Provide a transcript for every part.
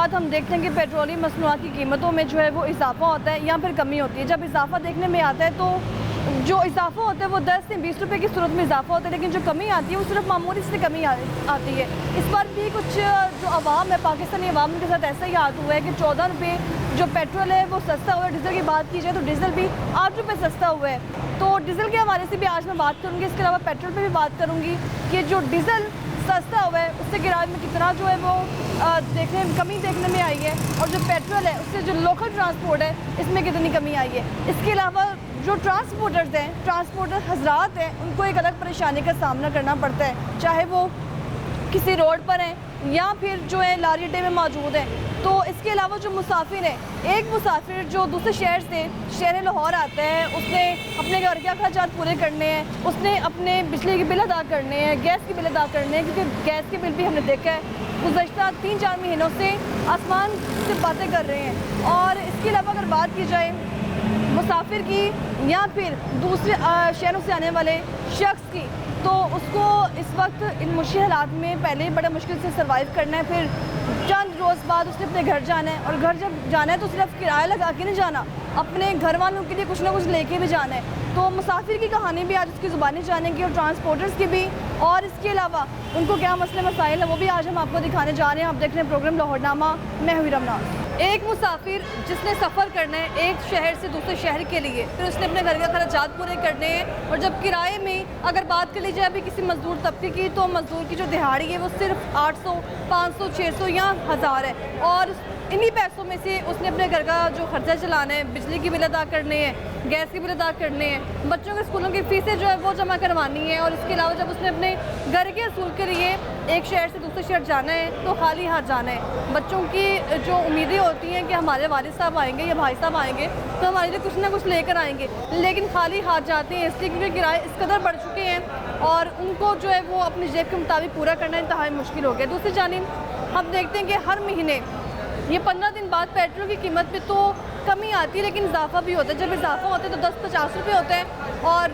बाद हम देखते हैं कि पेट्रोलियम मसनूआत की कीमतों में जो है वो इजाफा होता है या फिर कमी होती है। जब इजाफा देखने में आता है तो जो इजाफा होता है वो 10 से 20 रुपए की सूरत में इजाफा होता है, लेकिन जो कमी आती है वो सिर्फ मामूली से कमी आती है। इस बार भी कुछ जो आवाम है, पाकिस्तानी आवाम के साथ ऐसा ही हाथ हुआ है कि 14 रुपये जो पेट्रोल है वो सस्ता हुआ है। डीजल की बात की जाए तो डीजल भी 8 रुपये सस्ता हुआ है। तो डीजल के हवाले से भी आज मैं बात करूँगी। इसके अलावा पेट्रोल पर भी बात करूँगी कि जो डीजल सस्ता हुआ है उससे किराए में कितना जो है वो कमी देखने में आई है, और जो पेट्रोल है उससे जो लोकल ट्रांसपोर्ट है इसमें कितनी कमी आई है। इसके अलावा जो ट्रांसपोर्टर्स हैं, ट्रांसपोर्टर हजरात हैं, उनको एक अलग परेशानी का सामना करना पड़ता है, चाहे वो किसी रोड पर हैं या फिर जो है लारी अड्डे में मौजूद हैं। तो इसके अलावा जो मुसाफिर है, एक मुसाफिर जो दूसरे शहर से शहर लाहौर आता है, उसने अपने घर के अखराजात पूरे करने हैं, उसने अपने बिजली के बिल अदा करने हैं, गैस के बिल अदा करने हैं, क्योंकि गैस के बिल भी हमने देखा है गुज़श्ता 3-4 महीनों से आसमान से बातें कर रहे हैं। और इसके अलावा अगर बात की जाए मुसाफिर की या फिर दूसरे शहरों से आने वाले शख्स की, तो उसको इस वक्त इन मुश्किल हालात में पहले ही बड़ा मुश्किल से सर्वाइव करना है, फिर चंद रोज़ बाद उसने अपने घर जाना है, और घर जब जाना है तो सिर्फ किराया लगा के नहीं जाना, अपने घर वालों के लिए कुछ ना कुछ लेके भी जाना है। तो मुसाफिर की कहानी भी आज उसकी ज़ुबानी जानेंगे और ट्रांसपोर्टर्स की भी, और इसके अलावा उनको क्या मसले मसाइल है वो भी आज हम आपको दिखाने जा रहे हैं। आप देख रहे हैं प्रोग्राम लाहौरनामा, मैं हुई रमनाज। एक मुसाफिर जिसने सफ़र करना है एक शहर से दूसरे शहर के लिए, फिर उसने अपने घर के खर्चात पूरे करने हैं, और जब किराए में अगर बात कर ली जाए अभी किसी मजदूर तबके की, तो मजदूर की जो दिहाड़ी है वो सिर्फ 800, 500, 600 या 1000 है, और इन्हीं पैसों में से उसने अपने घर का जो खर्चा चलाना है, बिजली की बिल अदा करने हैं, गैस की बिल अदा करने हैं, बच्चों के स्कूलों की फ़ीसें जो है वो जमा करवानी है, और इसके अलावा जब उसने अपने घर के असूल के लिए एक शहर से दूसरे शहर जाना है तो खाली हाथ जाना है। बच्चों की जो उम्मीदें होती हैं कि हमारे वालिद साहब आएंगे या भाई साहब आएंगे तो हमारे लिए कुछ ना कुछ लेकर आएंगे, लेकिन खाली हाथ जाते हैं इसलिए क्योंकि किराए इस कदर बढ़ चुके हैं और उनको जो है वो अपनी जेब के मुताबिक पूरा करना इंतहाई मुश्किल हो गया। दूसरी जानिब हम देखते हैं कि हर महीने ये 15 दिन बाद पेट्रोल की कीमत पे तो कमी आती है, लेकिन इजाफा भी होता है। जब इजाफा होता है तो 10-50 रुपये होते हैं, और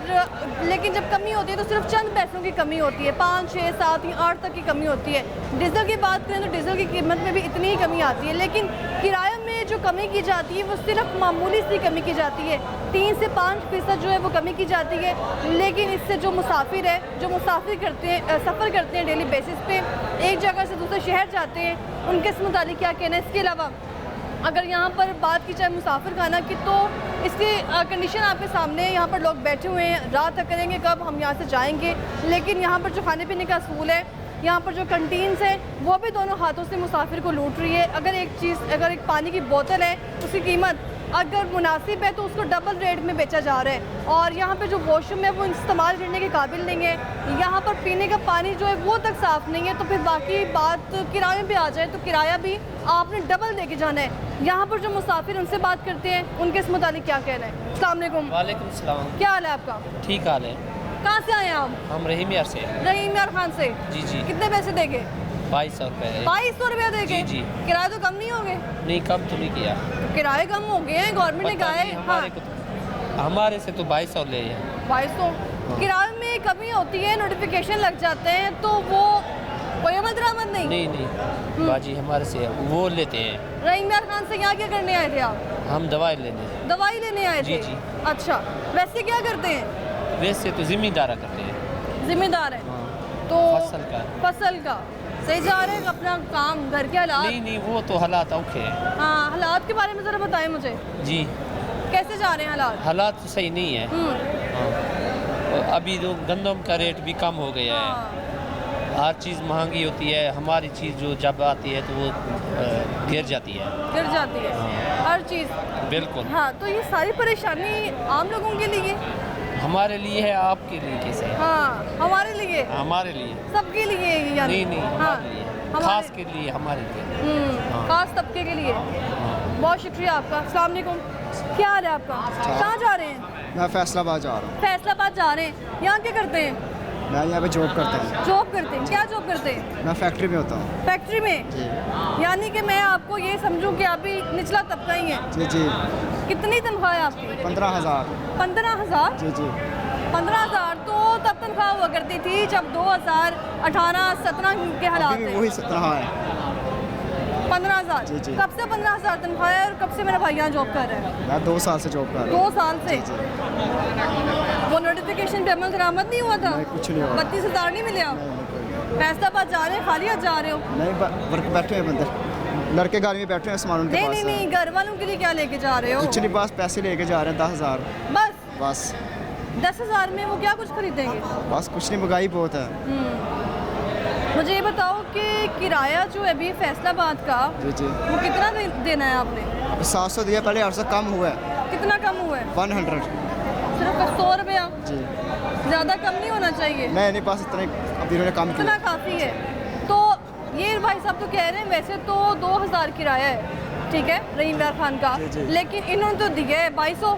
लेकिन जब कमी होती है तो सिर्फ चंद पैसों की कमी होती है, 5, 6, 7 या 8 तक की कमी होती है। डीजल की बात करें तो डीजल की कीमत में भी इतनी ही कमी आती है, लेकिन किराए में जो कमी की जाती है वो सिर्फ मामूली सी कमी की जाती है, 3 से 5% जो है वो कमी की जाती है। लेकिन इससे जो मुसाफिर है, जो मुसाफिर करते हैं, सफ़र करते हैं डेली बेसिस पे, एक जगह से दूसरे शहर जाते हैं, उनके इस मुतालिक क्या कहना है। इसके अलावा अगर यहाँ पर बात की जाए मुसाफिर खाना की, तो इसकी कंडीशन आपके सामने है। यहाँ पर लोग बैठे हुए हैं, रात तक करेंगे कब हम यहाँ से जाएंगे, लेकिन यहाँ पर जो खाने पीने का असूल है, यहाँ पर जो कंटीन्स है वो भी दोनों हाथों से मुसाफिर को लूट रही है। अगर एक पानी की बोतल है उसकी कीमत अगर मुनासिब है तो उसको डबल रेट में बेचा जा रहा है, और यहाँ पे जो वॉशरूम है वो इस्तेमाल करने के काबिल नहीं है, यहाँ पर पीने का पानी जो है वो तक साफ़ नहीं है। तो फिर बाकी बात किराए पे आ जाए तो किराया भी आपने डबल दे के जाना है। यहाँ पर जो मुसाफिर उनसे बात करते हैं, उनके इस मुतालिक क्या कहना है। अस्सलाम वालेकुम। वालेकुम सलाम। क्या हाल है आपका? ठीक हाल है। कहाँ से आए हैं आप? हम रहीम यार से। रहीम यार खान से। जी जी। कितने पैसे देंगे? 2200 रुपये। 2200 रुपया देंगे? जी जी। किराया तो कम नहीं हो गए? नहीं, कम तो नहीं किया। किराए कम हो गए हैं, गवर्नमेंट ने कहा है। हाँ, हमारे से तो 2200 ले हैं। 2200 किराए में कमी होती है, नोटिफिकेशन लग जाते हैं, तो वो कोई अमद दरामद नहीं। नहीं बाजी हमारे से वो लेते हैं। रहीम यार खान से यहाँ क्या करने आए थे आप? हम दवाई लेने। दवाई लेने आए थे? जी जी। अच्छा, वैसे क्या करते हैं? वैसे तो जिम्मेदारा करते हैं। जिम्मेदार है। हाँ। तो फसल का सही जा रहे हैं अपना काम, घर के हालात? नहीं वो तो हालात औखे हैं। हाँ, हालात के बारे में ज़रा बताएं मुझे। जी। कैसे जा रहे हैं हालात? हालात तो सही नहीं है। हाँ। अभी तो गंदम का रेट भी कम हो गया है, हर चीज़ महंगी होती है। हमारी चीज़ जो जब आती है तो वो गिर जाती है। हाँ। हर चीज़ बिल्कुल। हाँ, तो ये सारी परेशानी आम लोगों के लिए? हमारे लिए है, आपके लिए कैसे है? हाँ, हमारे लिए, हमारे लिए, सबके लिए यानी? नहीं हाँ, हमारे लिए, खास के लिए, हमारे लिए। हाँ। खास तबके के लिए। बहुत शुक्रिया आपका। अस्सलाम वालेकुम। क्या हाल है आपका? कहाँ जा रहे हैं? मैं फैसलाबाद जा रहा हूँ। फैसलाबाद जा रहे हैं, यहाँ क्या करते हैं? मैं यहाँ पे जॉब करता हूँ। जॉब करते हैं? क्या जॉब करते हैं? मैं फैक्ट्री में होता हूँ। फैक्ट्री में? जी। यानी कि मैं आपको ये समझूं कि आप भी निचला तबका ही है? जी जी। कितनी तनख्वाह है आपकी? 15,000। 15,000? जी जी। 15,000 तो तब तनख्वाह हुआ करती थी जब 2018-17 के हालात थे। वही 17 है। 15,000। जी, जी। कब से 15,000 तनख्वाह है और कब से मेरा भाई यहाँ जॉब कर रहा है? मैं 2 साल से जॉब कर रहा 2 साल से। जी, जी। वो नोटिफिकेशन पे अमल दरामद नहीं हुआ था? नहीं, कुछ नहीं हुआ। 32,000 नहीं मिले आप? नहीं, फैसलाबाद जा रहे हैं, खाली हाथ जा रहे हो? वर्क बैठे हैं बंदर, लड़के गाड़ी में बैठे हैं, सामान उनके नहीं पास नहीं है। नहीं, घर वालों के लिए क्या लेके जा रहे हो? कुछ नहीं, बस पैसे लेके जा रहे हैं 10,000 बस बस 10,000 में वो क्या कुछ खरीदेंगे? बस कुछ नहीं, महंगाई बहुत है। मुझे ये बताओ कि किराया जो है अभी फैसलाबाद का जी जी, वो कितना देना है आपने? 700 दिया, पहले 800 कम हुआ है, कितना कम हुआ है? 100 सिर्फ 100 रुपया? जी। ज़्यादा कम नहीं होना चाहिए? नहीं, बस इतने अभी इन्होंने कम इतना किया। काफ़ी है। तो ये भाई साहब तो कह रहे हैं वैसे तो 2,000 किराया है, ठीक है, रहीम यार खान का, जी, जी। लेकिन इन्होंने तो दिया है 2,200।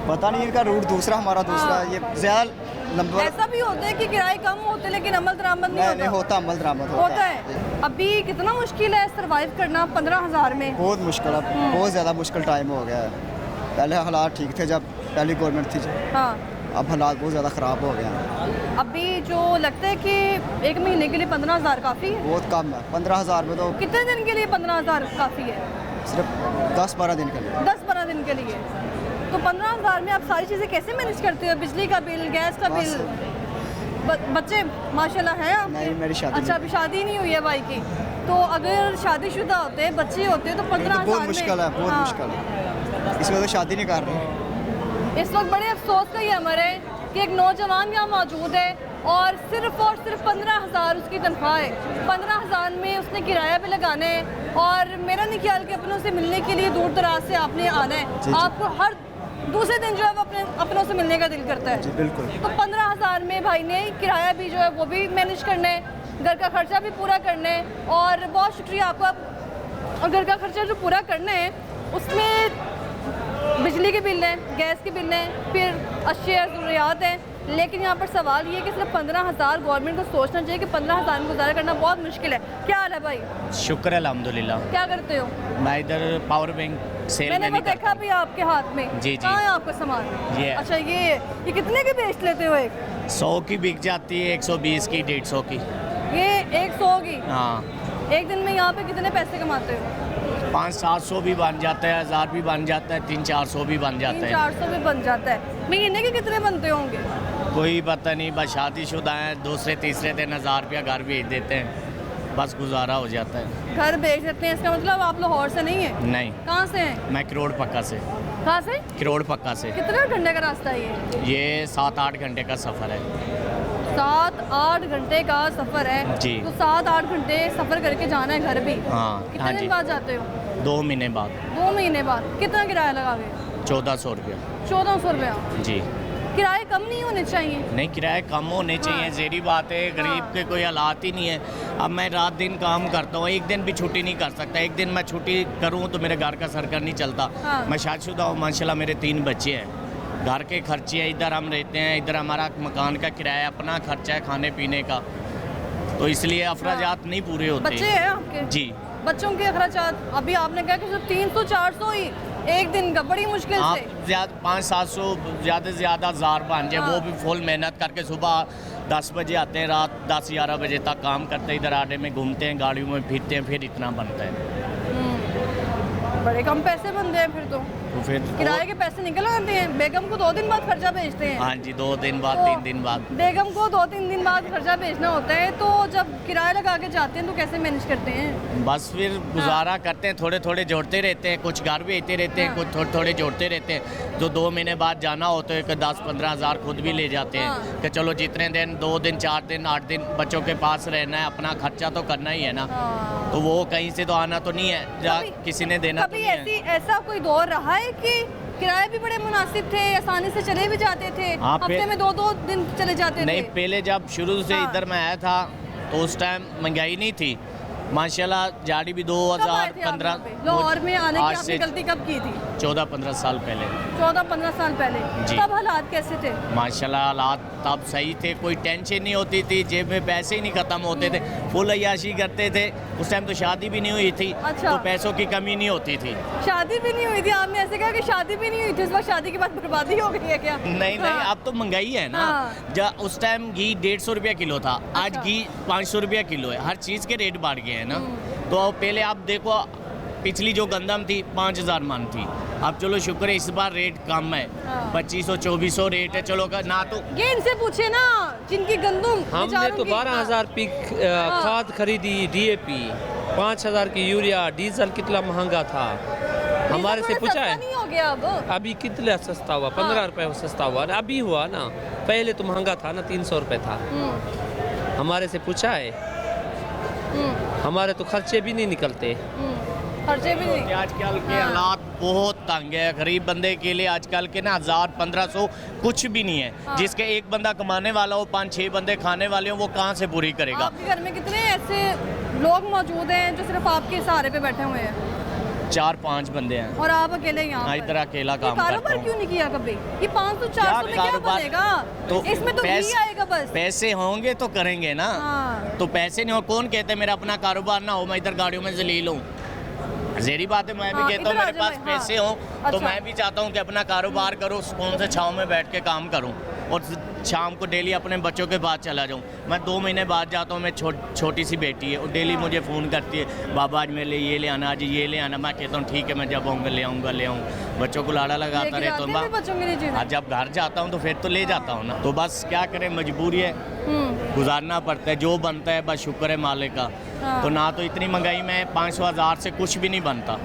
पता नहीं, इनका रूट दूसरा, हमारा दूसरा, हाँ। ये ज़्यादा नंबर ऐसा भी होता है कि किराए कम होते हैं लेकिन अमल दरामद नहीं नहीं होता, अमल दरामद होता है। अभी कितना मुश्किल है सर्वाइव करना 15,000 में? बहुत मुश्किल है, बहुत ज़्यादा मुश्किल टाइम हो गया है। पहले हालात ठीक थे जब पहली गवर्नमेंट थी, हाँ। अब हालात बहुत ज़्यादा ख़राब हो गए हैं। अभी जो लगता है कि एक महीने के लिए 15,000 काफ़ी है? बहुत कम है, 15,000 में तो कितने दिन के लिए 15,000 काफ़ी है? सिर्फ 10-12 दिन के लिए। 10-12 दिन के लिए। तो 15,000 में आप सारी चीज़ें कैसे मैनेज करते हो? बिजली का बिल, गैस का बस। बिल, बच्चे माशाल्लाह हैं आपके? नहीं, मेरी शादी अच्छा, अभी शादी नहीं हुई है भाई की। तो अगर शादीशुदा होते हैं, बच्चे होते हैं तो 15,000 बहुत मुश्किल है, बहुत हाँ। मुश्किल है, इसमें तो शादी नहीं कर रहे। इस वक्त बड़े अफसोस का ये अमर है कि एक नौजवान यहाँ मौजूद है और सिर्फ 15,000 उसकी तनख्वाह है। 15,000 में उसने किराया भी लगाना है और मेरा नहीं ख्याल कि अपनों से मिलने के लिए दूर दराज से आपने आना है। जी, जी। आपको हर दूसरे दिन जो है वो अपनों से मिलने का दिल करता है। जी बिल्कुल। तो 15,000 में भाई ने किराया भी जो है वो भी मैनेज करना है, घर का खर्चा भी पूरा करना है। और बहुत शुक्रिया आपका। और घर का खर्चा जो पूरा करना है उसमें बिजली के बिल हैं, गैस के बिल हैं, फिर अशिया ज़रूरियात हैं। लेकिन यहाँ पर सवाल ये है कि सिर्फ 15,000 गवर्नमेंट को सोचना चाहिए कि 15,000 में गुजारा करना बहुत मुश्किल है। क्या हाल है भाई? शुक्र है अल्हम्दुलिल्लाह। क्या करते हो? मैं इधर पावर बैंक सेल मैंने में वो नहीं देखा करता भी आपके हाथ में। जी, जी। कहाँ है आपका सामान? ये। अच्छा, ये कितने के बेच लेते हो? एक 100 की बिक जाती है, 120 की, 150 की। ये 100 की? हाँ, एक दिन में यहाँ पे कितने पैसे कमाते हो? 500-700 भी बन जाता है, 1000 भी बन जाता है, 300-400 भी बन जाता है। 300-400 भी बन जाता है। महीने के कितने बनते होंगे? कोई पता नहीं, बस शादीशुदा है, दूसरे तीसरे दिन 1000 रुपया घर भेज देते हैं, बस गुजारा हो जाता है। घर बेच देते हैं, इसका मतलब आप लाहौर से नहीं है? नहीं, कहाँ से हैं? मैं करोड़ पक्का से। कहाँ से? करोड़ पक्का से। कितने घंटे का रास्ता है ये? ये 7-8 घंटे का सफ़र है। 7-8 घंटे का सफ़र है जी। तो 7-8 घंटे सफ़र करके जाना है घर भी? हाँ, कितने हाँ दिन जी। बाद जाते हो? 2 महीने बाद। 2 महीने बाद। कितना किराया लगाओगे? 1400 रुपया। 1400 रुपया। जी। किराए कम नहीं होने चाहिए? नहीं, किराए कम होने चाहिए, हाँ। ज़ेरी बात है, गरीब हाँ। के कोई हालात ही नहीं है। अब मैं रात दिन काम करता हूँ, एक दिन भी छुट्टी नहीं कर सकता। एक दिन मैं छुट्टी करूँ तो मेरे घर का सरकर नहीं चलता। हाँ। मैं शादीशुदा हूँ, माशाल्लाह मेरे 3 बच्चे हैं, घर के खर्चे हैं, इधर हम रहते हैं, इधर हमारा मकान का किराया, अपना खर्चा है खाने पीने का, तो इसलिए अखराजात नहीं पूरे होते। बच्चे हैं आपके? जी। बच्चों के अखराजात अभी आपने कहा कि सिर्फ 300-400 ही एक दिन का, बड़ी मुश्किल आप से। 500-700 ज़्यादा से ज़्यादा 1000 बन जाए, हाँ। वो भी फुल मेहनत करके सुबह 10 बजे आते हैं, रात 10-11 बजे तक काम करते हैं, इधर आडे में घूमते हैं, गाड़ियों में फिरते हैं, फिर इतना बनता है। बड़े कम पैसे बनते हैं फिर तो फिर किराए के पैसे निकल आते हैं। बेगम को 2 दिन बाद खर्चा भेजते हैं। हाँ जी, 2 दिन बाद, तो 3 दिन बाद। बेगम को 2-3 दिन बाद खर्चा भेजना होता है, तो जब किराया लगा के जाते हैं तो कैसे मैनेज करते हैं? बस फिर गुजारा करते हैं, थोड़े थोड़े जोड़ते रहते हैं, कुछ घर भेजते रहते हैं, हाँ। कुछ थोड़े थोड़े जोड़ते रहते हैं। जो 2 महीने बाद जाना होता है कि 10-15 हज़ार खुद भी ले जाते हैं हाँ। कि चलो जितने दिन, 2 दिन, 4 दिन, 8 दिन बच्चों के पास रहना है, अपना खर्चा तो करना ही है ना। हाँ। तो वो कहीं से तो आना तो नहीं है, जहाँ कभी- किसी ने देना तो कभी नहीं है। ऐसा कोई दौर रहा है कि किराए भी बड़े मुनासिब थे, आसानी से चले भी जाते थे, हाँ, हफ्ते में 2-2 दिन चले जाते नहीं, थे? पहले जब शुरू से हाँ। इधर मैं आया था तो उस टाइम महंगाई नहीं थी, माशाल्लाह। गाड़ी भी कब आए थे आप 2015 यहाँ पे? लाहौर में आने की आज आपने से गलती कब की थी? 14-15 साल पहले। 14-15 साल पहले। जी। तब हालात कैसे थे? माशाल्लाह हालात तब सही थे, कोई टेंशन नहीं होती थी, जेब में पैसे ही नहीं ख़त्म होते थे, फुल अय्याशी करते थे। उस टाइम तो शादी भी नहीं हुई थी, अच्छा। तो पैसों की कमी नहीं होती थी। शादी भी नहीं हुई थी? आपने ऐसे कहा कि शादी भी नहीं हुई थी, इस वक्त शादी के बाद बर्बादी हो गई है क्या? नहीं नहीं, अब तो महंगाई है ना। हाँ। उस टाइम घी 150 रुपया किलो था, आज अच्छा। घी 500 रुपया किलो है। हर चीज़ के रेट बढ़ गए हैं ना। तो पहले आप देखो पिछली जो गंदम थी 5000 मन थी, अब चलो शुक्र है इस बार रेट कम है, 2500-2400 रेट है। चलो का ना तो ये इनसे पूछे ना जिनकी गंदम हमने बेचारों तो की। 12,000 पी खाद खरीदी, DAP 5,000 की यूरिया, डीजल कितना महंगा था, हमारे से थोड़ा पूछा सस्ता है नहीं हो गया अब? अभी कितना सस्ता हुआ, 15 रुपए सस्ता हुआ, अभी हुआ ना, पहले तो महंगा था ना, 300 रुपए था। हमारे से पूछा है, हमारे तो खर्चे भी नहीं निकलते। खर्चे भी नहीं। आजकल के हालात बहुत तंग है, गरीब बंदे के लिए आजकल के ना 1000-1500 कुछ भी नहीं है। जिसके एक बंदा कमाने वाला हो, 5-6 बंदे खाने वाले हो, वो कहाँ से पूरी करेगा। आपके घर में कितने ऐसे लोग मौजूद हैं जो सिर्फ आपके सहारे पे बैठे हुए हैं? 4-5 बंदे हैं और आप अकेले यहाँ पर? इधर अकेला ये काम करता कारोबार हूँ। क्यों नहीं किया कभी? ये 500-400 में क्या कारोबार- बनेगा? तो इसमें तो घी आएगा बस। पैसे होंगे तो करेंगे ना। हाँ। तो पैसे नहीं हो, कौन कहते मेरा अपना कारोबार ना हो, मैं इधर गाड़ियों में जलील हूँ। ज़ेरी बात है, मैं भी हाँ, कहता हूँ इधर आ मेरे जाओ पास भाई, पैसे हाँ। हों तो अच्छा। मैं भी चाहता हूँ कि अपना कारोबार करूँ, कौन से छाँव में बैठ के काम करूँ और शाम को डेली अपने बच्चों के पास चला जाऊँ। मैं 2 महीने बाद जाता हूँ, मैं छोटी सी बेटी है और डेली मुझे फ़ोन करती है, बाबा आज मेरे लिए ये ले आना, आज ये ले आना। मैं कहता हूँ ठीक है, मैं जब आऊँगा ले आऊँ। बच्चों को लाड़ा लगाता लेके रहता जाते हैं फिर बच्चों के लिए चीज़ें? आज जब घर जाता हूँ तो फिर तो ले जाता हूँ ना। तो बस क्या करें, मजबूरी है, गुजारना पड़ता है, जो बनता है बस शुक्र है मालिक का। हाँ। तो ना तो इतनी महंगाई में 500-1000 से कुछ भी नहीं बनता,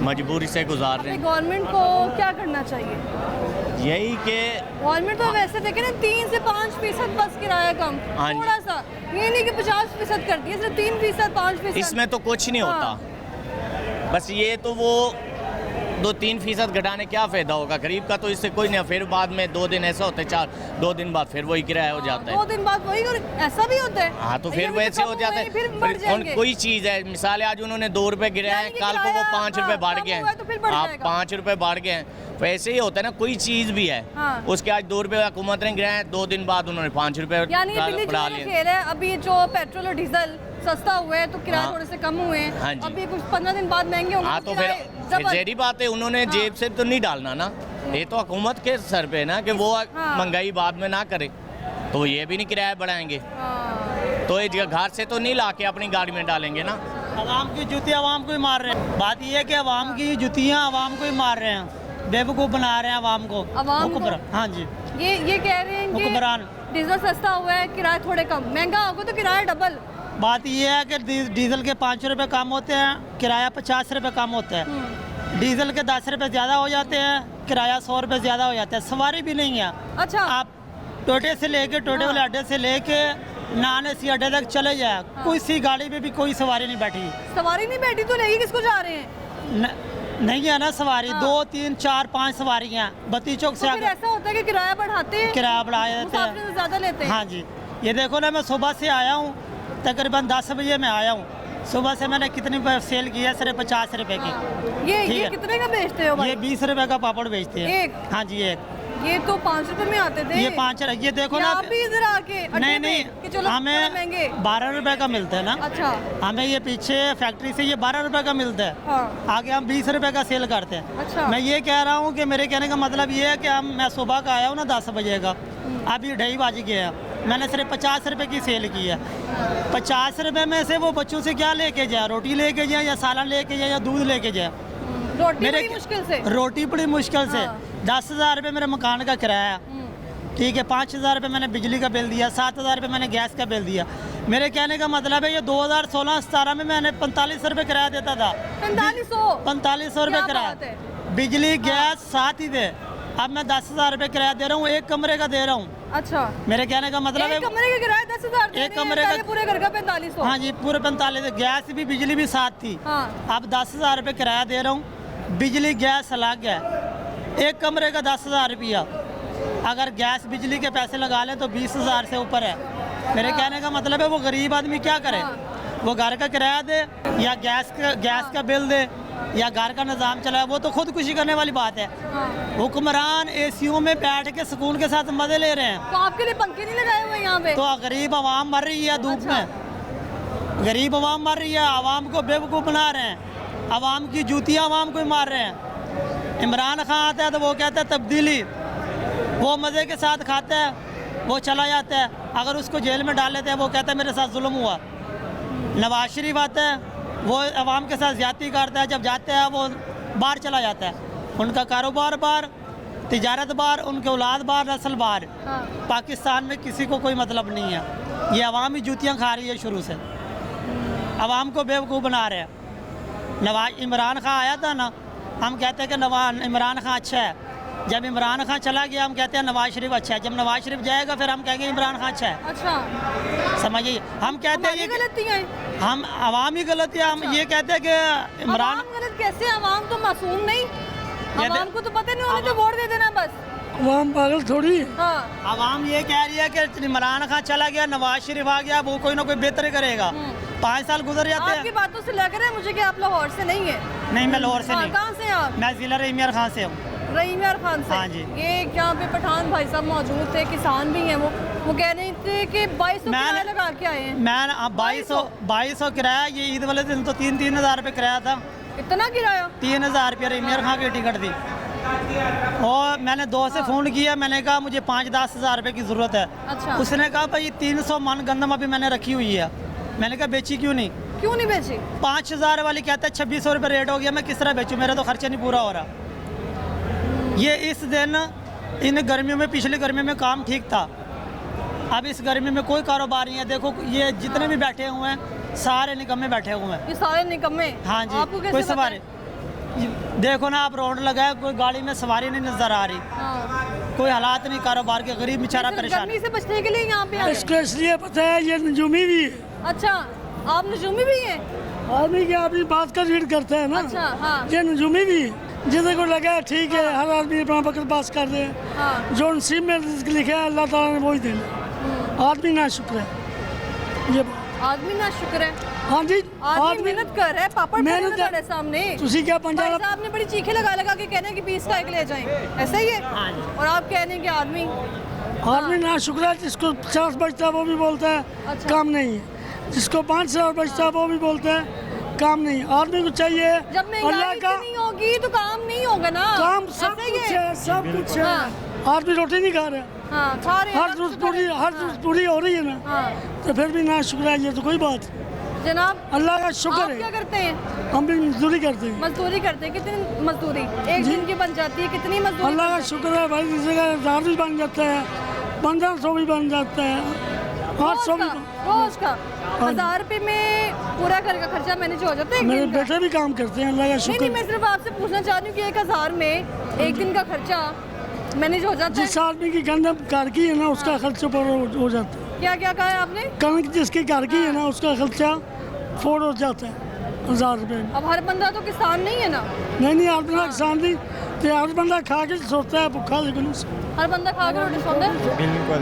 मजबूरी से गुजार रहे हैं। गवर्नमेंट को क्या करना चाहिए? यही कि गवर्नमेंट तो वैसे देखे ना 3 से 5% बस किराया कम, हाँ जी। थोड़ा सा, ये नहीं कि 50% कर दिया, सिर्फ 3%, 5%। इसमें तो कुछ नहीं हाँ। होता, बस ये तो वो 2-3% घटाने क्या फ़ायदा होगा गरीब का, तो इससे कोई नहीं। फिर बाद में 2 दिन ऐसा होता है, 2 दिन बाद फिर वही किराया हो जाता 2 है। दिन बाद वही, और ऐसा भी होता है। हाँ तो फिर ये भी वैसे कम हो जाता हुए, है। फिर बढ़ फिर जाएंगे। कोई चीज़ है, मिसाल आज उन्होंने 2 रुपये गिराए हैं, यानी कि कल को वो किराया, 5 रुपये बढ़ कम गए हुआ है तो फिर बढ़ हैं, आप जाएगा। 5 रुपये बढ़ गए हैं। वैसे ही होता है ना, कोई चीज़ भी है हाँ। उसके आज 2 रुपये हुकूमत ने गिराए हैं, 2 दिन बाद उन्होंने 5 रुपये यानी ये बिल्ली बढ़ा जो लिए। खेल है, अभी जो पेट्रोल और डीजल सस्ता हुआ है तो किराए हाँ। थोड़े से कम हुए हैं। हाँ जी। अभी कुछ 15 दिन बाद महंगे होंगे हाँ तो फिर डबल। ज़ेरी बात है, उन्होंने हाँ। जेब से तो नहीं डालना ना, ये तो हुकूमत के सर पे है ना कि वो हाँ। महंगाई बाद में ना करे, तो ये भी नहीं किराया बढ़ाएंगे, हाँ। तो ये घर से तो नहीं ला के अपनी गाड़ी में डालेंगे ना। आवाम की जुती आवाम को ही मार रहे हैं। बात ये है कि आवाम की जुतियाँ आवाम को ही मार रहे हैं, बेवकूफ़ बना रहे हैं आवाम को। आवाम को? हाँ जी, ये कह रहे हैं हुक्मरान। कि डीजल सस्ता हुआ है, किराया थोड़े कम, महंगा होगा तो किराया डबल। बात ये है कि डीजल के 5 रुपये कम होते हैं, किराया 50 रुपये कम होता है। डीजल के 10 रुपये ज़्यादा हो जाते हैं, किराया 100 रुपये ज़्यादा हो जाता है। सवारी भी नहीं है। अच्छा। आप टोटे से लेके टोटे वाले अड्डे से लेके नाने सी अड्डे तक चले जाए, कोई सी गाड़ी में भी कोई सवारी नहीं बैठी। सवारी नहीं बैठी तो लेगी किसको जा रहे हैं? नहीं है ना सवारी, 2, 3, 4, 5 सवारियाँ बत्ती चौक से तो फिर आगे ऐसा होता है कि किराया बढ़ाते हैं, किराया बढ़ा देते मुसाफिर हैं। से ज्यादा लेते हैं। हाँ जी, ये देखो ना, मैं सुबह से आया हूँ, तकरीबन 10 बजे मैं आया हूँ। सुबह से मैंने कितनी सेल की है? सिर्फ 50 रुपए की। ठीक ये है। कितने का बेचते हो भाई? ये 20 रुपए का पापड़ बेचते हैं। एक? हाँ जी, एक। ये तो 5 रुपए में आते थे। ये 5, ये देखो ना। आप भी इधर आके अड्डे नहीं पे नहीं, कि चलो थोड़ा महंगे। हमें 12 रुपए का मिलता है ना। अच्छा। हमें ये पीछे फैक्ट्री से ये 12 रुपए का मिलता है। हाँ। आगे हम 20 रुपए का सेल करते हैं। अच्छा। मैं ये कह रहा हूँ कि मेरे कहने का मतलब ये है कि मैं सुबह का आया हूँ ना 10 बजे का, अभी 2:30 बज गया, मैंने सिर्फ 50 रुपए की सेल की है। 50 रुपए में से वो बच्चों से क्या लेके जाए? रोटी लेके जाए या सालन लेके जाए या दूध लेके जाए? रोटी बड़ी मुश्किल से। रोटी बड़ी मुश्किल से। हाँ। 10,000 रुपये मेरे मकान का किराया, ठीक है, 5,000 रुपये मैंने बिजली का बिल दिया, 7,000 रुपये मैंने गैस का बिल दिया। मेरे कहने का मतलब है ये 2016-17 में मैंने 45 रुपये किराया देता था। 4500 रुपये क्या किराया, बात है? बिजली गैस साथ ही थे। अब मैं 10,000 रुपये किराया दे रहा हूँ, एक कमरे का दे रहा हूँ। अच्छा। मेरे कहने का मतलब एक कमरे का किराया 10,000 एक कमरे का पूरे घर का 4500। हाँ जी, पूरे 45, गैस भी बिजली भी साथ थी। हाँ। अब 10,000 रुपये किराया दे रहा हूँ, बिजली गैस अलग है, एक कमरे का 10,000 रुपया। अगर गैस बिजली के पैसे लगा लें तो 20,000 से ऊपर है। मेरे कहने का मतलब है वो गरीब आदमी क्या करे? वो घर का किराया दे या गैस का बिल दे या घर का निज़ाम चलाए, वो तो खुदकुशी करने वाली बात है। हुक्मरान एसीओ में बैठ के सुकून के साथ मजे ले रहे हैं, तो आपके लिए पंखे नहीं लगाए हुए यहाँ पे? तो गरीब आवाम मर रही है धूप में। गरीब आवाम मर रही है, आवाम को बेवकूफ़ बना रहे हैं, आवाम की जूतियाँ आवाम को ही मार रहे हैं। इमरान खान आता है तो वो कहता है तब्दीली, वो मज़े के साथ खाता है, वो चला जाता है। अगर उसको जेल में डाल लेते हैं वो कहता है मेरे साथ जुल्म हुआ। नवाज शरीफ आता है, वो अवाम के साथ ज़्यादती करता है, जब जाते हैं वो बाहर चला जाता है, उनका कारोबार बाहर, तिजारत बाहर, उनके औलाद बाहर, नस्ल बाहर। हाँ। पाकिस्तान में किसी को कोई मतलब नहीं है, ये अवाम ही जूतियाँ खा रही है शुरू से, अवाम को बेवकूफ़ बना रहे हैं। इमरान खान आया था ना, हम कहते हैं कि इमरान खान अच्छा है, जब इमरान खान चला गया हम कहते हैं नवाज शरीफ अच्छा है, जब नवाज शरीफ जाएगा फिर हम कहेंगे इमरान खान अच्छा है। अच्छा, समझिए, हम कहते हैं हमारी ये गलतियाँ हैं। हम अवाम ही गलत है, हम ये कहते हैं कि इमरान अवाम गलत कैसे? अवाम तो मासूम नहीं, ये अवाम को तो पता नहीं, उन्हें तो वोट दे देना बस। अवाम पागल थोड़ी है। हाँ, अवाम ये कह रही है कि इमरान खान चला गया, नवाज शरीफ आ गया, वो कोई ना कोई बेहतर करेगा। 5 साल गुजर जाते आपकी हैं। बातों से लग रहा है मुझे कि आप लाहौर से नहीं है। नहीं, मैं लाहौर से नहीं, कहाँ से हैं आप? मैं ज़िला रहीमियार खान से हूँ। रहीमियार खान से। हाँ जी। ये यहाँ पे पठान भाई साहब मौजूद थे, किसान भी हैं, वो कह रहे थे कि 2200 किराया लगा के आए हैं। मैं 2200 किराया, ये ईद वाले दिन तो 3-3 हज़ार रुपये किराया था। इतना किराया? 3000 रुपये रहीमियार खान की टिकट थी। और मैंने दोस्त से फ़ोन किया, मैंने कहा मुझे 5-10 हज़ार रुपये की ज़रूरत है। अच्छा। उसने कहा भाई 300 मन गंदम अभी मैंने रखी हुई है। मैंने कहा बेची क्यों नहीं? क्यों नहीं बेची? 5000 वाली कहता है 2600 रुपये रेट हो गया, मैं किस तरह बेचूँ, मेरा तो खर्चा नहीं पूरा हो रहा। ये इस दिन इन गर्मियों में, पिछली गर्मियों में काम ठीक था, अब इस गर्मी में कोई कारोबार नहीं है। देखो ये जितने भी बैठे हुए हैं सारे निकम्मे बैठे हुए हैं। ये सारे निकम्मे? हाँ जी, आपको कैसे कोई पता सवारी है? देखो ना आप, रोड लगाए, कोई गाड़ी में सवारी नहीं नजर आ रही, हाँ। कोई हालात नहीं कारोबार के, गरीब बेचारा सिर्फ परेशान। गर्मी से बचने के लिए यहाँ पे आए? इसको इसलिए पता है ये नजूमी भी है, अच्छा, आप नजूमी भी हैं? आदमी के आदमी बात का रीड करते हैं ना। अच्छा, हाँ। ये नजूमी भी है, जिसे को लगा है ठीक है, हर आदमी अपना वक्त पास कर दे, हाँ। जो नसीब में रिज़्क़ लिखा है अल्लाह ताला ने वही देना। आदमी ना शुक्र है ये बात। आदमी ना शुक्र है। हाँ जी, आदमी मेहनत कर रहा है, पापड़ मेहनत मेहनत कर रहे सामने। तुसी क्या भाई पंजाब साहब ने बड़ी चीखें लगा लगा के कहने कि 20 का एक ले जाएं, ऐसा ही है? और आप कह रहे हैं कि आदमी आदमी ना शुक्र है, जिसको 50 बचता है वो भी बोलता है अच्छा। काम नहीं है, जिसको 5000 बचता है वो भी बोलता है काम नहीं। आदमी को चाहिए जब अल्लाह महंगाई का नहीं होगी तो काम नहीं होगा ना। काम, सब ऐसा ही कुछ है, सब कुछ है। हाँ। आदमी रोटी नहीं खा रहा, हाँ, खा रहे हैं, हर रोज पूरी, हर रोज पूरी हो रही है ना, हाँ। तो फिर भी ना शुक्र है, ये तो कोई बात नहीं। जनाब अल्लाह का शुक्र आप क्या है, करते हैं? हम भी मजदूरी करते हैं। मजदूरी करते हैं? कितनी मजदूरी एक दिन की बन जाती है? कितनी मजदूरी? अल्लाह का शुक्र है भाई, किसी का 1000 भी बन जाता है, 1500 भी बन जाता है, 800 भी। रोज का 1000 रुपये में पूरा घर का खर्चा मैनेज हो जाता है? एक मेरे दिन का? बेटे भी काम करते हैं, अल्लाह का नहीं शुक्र नहीं, मैं सिर्फ आपसे पूछना चाह रही हूँ कि 1000 में एक दिन का खर्चा मैनेज हो जाता है? जिस आदमी की गंदम घर की है ना उसका खर्चा पूरा हो जाता है। क्या क्या कहा है आपने? कणक जिसके घर की है ना उसका खर्चा फोड़ हो जाता है 1000 रुपये में। अब हर बंदा तो किसान नहीं है ना, नहीं हर बंदा किसान नहीं, तो हर बंदा खा के सोता है भूखा, लेकिन हर बंदा खा के रोटी सोता है? बिल्कुल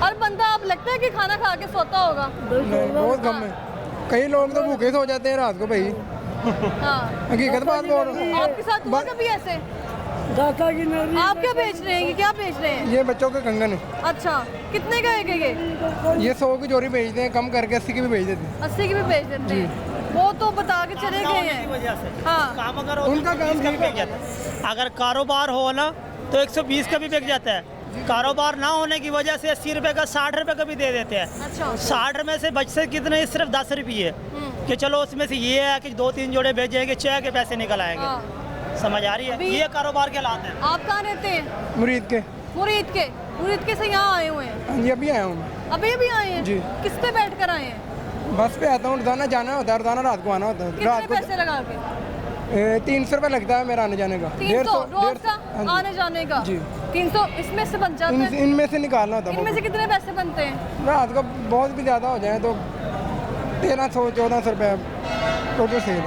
हर बंदा, आप लगता है कि खाना खा के सोता होगा? बहुत कम है, कई लोग तो भूखे सो जाते हैं रात को भाई। हाँ। हकीकत बात बोल रहा हूँ। आपके साथ हुआ कभी ऐसे? दाता की नरी आप क्या बेच रहे हैं? ये क्या बेच रहे हैं? ये बच्चों के कंगन है, अच्छा, कितने का है ये? ये 100 की जोड़ी बेचते हैं, कम करके 80 की भी बेच देते हैं। 80 की भी बेच देते हैं? वो तो बता के चले गए हैं। वजह से हाँ। काम अगर उनका काम का भी बिक जाता है। अगर कारोबार हो ना तो 120 का भी बिक जाता है, कारोबार ना होने की वजह से 80 रुपये का 60 रुपये का भी दे देते हैं। अच्छा। 60 में से बचते कितने? सिर्फ 10 रुपये कि चलो उसमें से ये है कि 2-3 जोड़े बेचेंगे, 6 के पैसे निकल आएंगे। हाँ। समझ आ रही है? अभी- ये कारोबार के हालात हैं। आप कहाँ रहते हैं? मुरीद के। मुरीद के? मुरीद के से यहाँ आए हुए हैं? हाँ जी, अभी आया हूँ मैं। अभी भी आए हैं? जी। किस पे बैठ कर आए हैं? बस पे आता हूँ, रोजाना जाना होता है, रोजाना रात को आना होता है। कितने रात को पैसे लगा के? 300 रुपये लगता है मेरा आने जाने का। 300 रोज का हाँ जी। आने जाने का? जी। 300 इसमें से बन जाता है? इनमें से निकालना होता इनमें है। से कितने पैसे बनते हैं? रात को बहुत भी ज़्यादा हो जाए तो 1300-1400 रुपये टोटल सेल,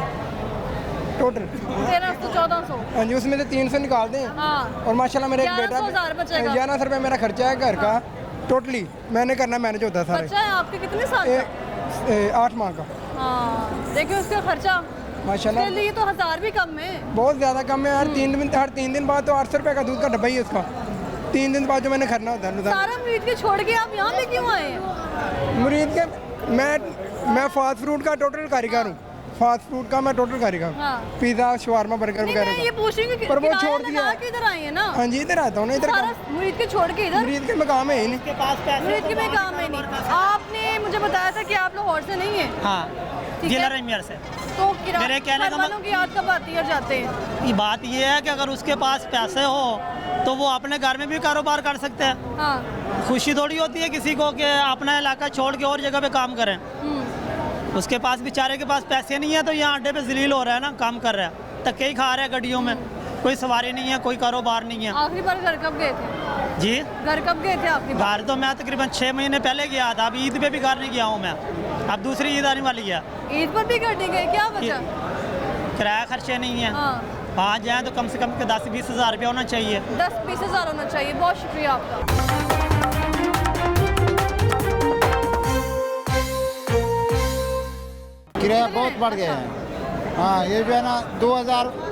टोटल। 1300-1400? हाँ जी, उसमें से 300 निकालते हैं। हाँ। और माशाल्लाह मेरा एक बेटा 1100 बचेगा। 1100 रुपये मेरा खर्चा है घर का, टोटली मैंने करना, मैनेज होता है सारा। बच्चा है आपके कितने साल का? 8 माह का। हाँ, देखिए उसका खर्चा माशाल्लाह के लिए तो 1000 भी कम है। बहुत ज़्यादा कम है। हर 3 दिन बाद तो 800 रुपये का दूध का डब्बा ही है उसका। 3 दिन बाद जो मैंने खरना होता है। सारा मुरीद के छोड़ के आप यहाँ पे क्यों आए हैं? मुरीद के मैं फास्ट फूड का टोटल कारीगर हूँ। फास्ट फूड का मैं टोटल करेगा, हाँ। पिज़्ज़ा शवारमा बर्गर नहीं, वगैरह मैं ये का। पूछ रही हूँ कि पर वो किराया छोड़ लगा दिया। के इधर आए हैं ना, हाँ जी, इधर आता हूँ ना, इधर सारा काम मुरीद के छोड़ के इधर मुरीद के में काम है ही नहीं। के पास पैसे मुरीद के में काम है नहीं। आपने मुझे बताया था कि आप लाहौर से नहीं है, हाँ, ठीक जिला है। रेमियर से। तो किराया मेरे कहने का घर वालों की याद कब आती है और जाते हैं? ये बात ये है कि अगर उसके पास पैसे हो तो वो अपने घर में भी कारोबार कर सकते हैं। हाँ। खुशी थोड़ी होती है किसी को कि अपना इलाका छोड़ के और जगह पे काम करें। उसके पास बेचारे के पास पैसे नहीं है तो यहाँ अड्डे पे जलील हो रहा है ना, काम कर रहा है, धक्के ही खा रहा है गड्डियों में, कोई सवारी नहीं है, कोई कारोबार नहीं है। आखिरी बार घर कब गए थे? जी, घर कब गए थे आखिरी बार? घर तो मैं तकरीबन 6 महीने पहले गया था, अब ईद पे भी घर नहीं गया हूँ मैं, अब दूसरी ईद आने वाली है। ईद पर भी घर नहीं गए, क्या वजह? किराया खर्चे नहीं है, हाँ, वहाँ जाए तो कम से कम 10-20 हज़ार रुपया होना चाहिए। 10-20 हज़ार होना चाहिए। बहुत शुक्रिया आपका। किराया बहुत बढ़ गया है। हाँ, ये जो है ना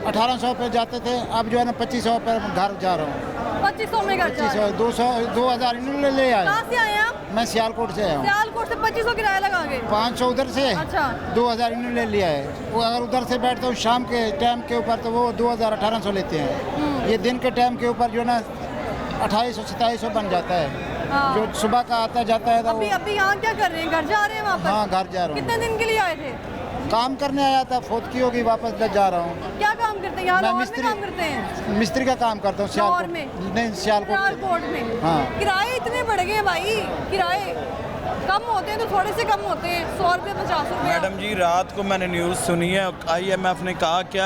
1800 पे जाते थे, अब जो है ना 2500 पे घर जा रहा हूँ। 2500 में घर जा रहे हैं। 200 2000 इन्होंने ले आए। कहाँ से आए हैं आप? मैं सियालकोट से आया हूँ। सियालकोट से 2500 किराया लगा के? 500 उधर से, अच्छा। 2000 इन्होंने ले लिया है। वो अगर उधर से बैठता हूँ शाम के टाइम के ऊपर तो वो 2000 1800 लेते हैं। ये दिन के टाइम के ऊपर जो है ना 2800-2700 बन जाता है। हाँ। जो सुबह का आता जाता है तो अभी अभी यहाँ क्या कर रहे हैं? घर जा रहे हैं वापस? हाँ, घर जा रहा हूँ। कितने दिन के लिए आए थे? काम करने आया था, फौतकी होगी, वापस जा रहा हूँ। क्या काम करते हैं? यहाँ मैं लाहौर में काम करते हैं? मिस्त्री का काम करता हूँ लाहौर सियालकोट में? नहीं, सियालकोट सियालकोट में? हाँ। किराए इतने बढ़ गए हैं भाई, किराए कम होते हैं तो थोड़े से कम होते हैं, 100 रुपये 50 रुपये। मैडम जी, रात को मैंने न्यूज़ सुनी है, IMF ने कहा कि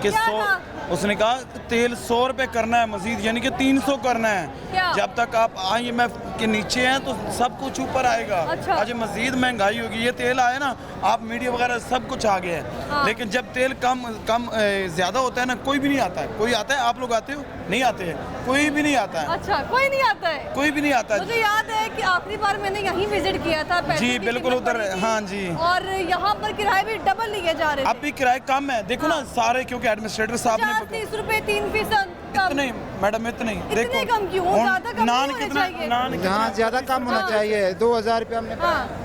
क्या 100, कहा? उसने कहा तेल 100 रुपये करना है मजीद, यानी कि 300 करना है। क्या? जब तक आप IMF के नीचे हैं तो सब कुछ ऊपर आएगा। अच्छा। आज मजीद महंगाई होगी। ये तेल आए ना, आप मीडिया वगैरह सब कुछ आ गया है। हाँ। लेकिन जब तेल कम ज़्यादा होता है ना, कोई भी नहीं आता है। कोई आता है? आप लोग आते हो? नहीं आते हैं, कोई भी नहीं आता है। अच्छा, कोई नहीं आता है? कोई भी नहीं आता है। मुझे याद है कि आखिरी बार मैंने यहीं विजिट किया था, पेट्रोल जी, की बिल्कुल कीमत उधर, बढ़ी थी। हाँ जी। और यहाँ पर किराए भी डबल लिए जा रहे थे। अब भी किराए कम है, देखो ना सारे, क्योंकि एडमिनिस्ट्रेटर साहब ने 50-30 रुपए 3% कम। इतने मैडम, इतने इतने कम क्यों? ज़्यादा कम नान नहीं होने कितना, चाहिए। नान यहाँ ज़्यादा कम होना हाँ। चाहिए। 2000 रुपये हमने हाँ,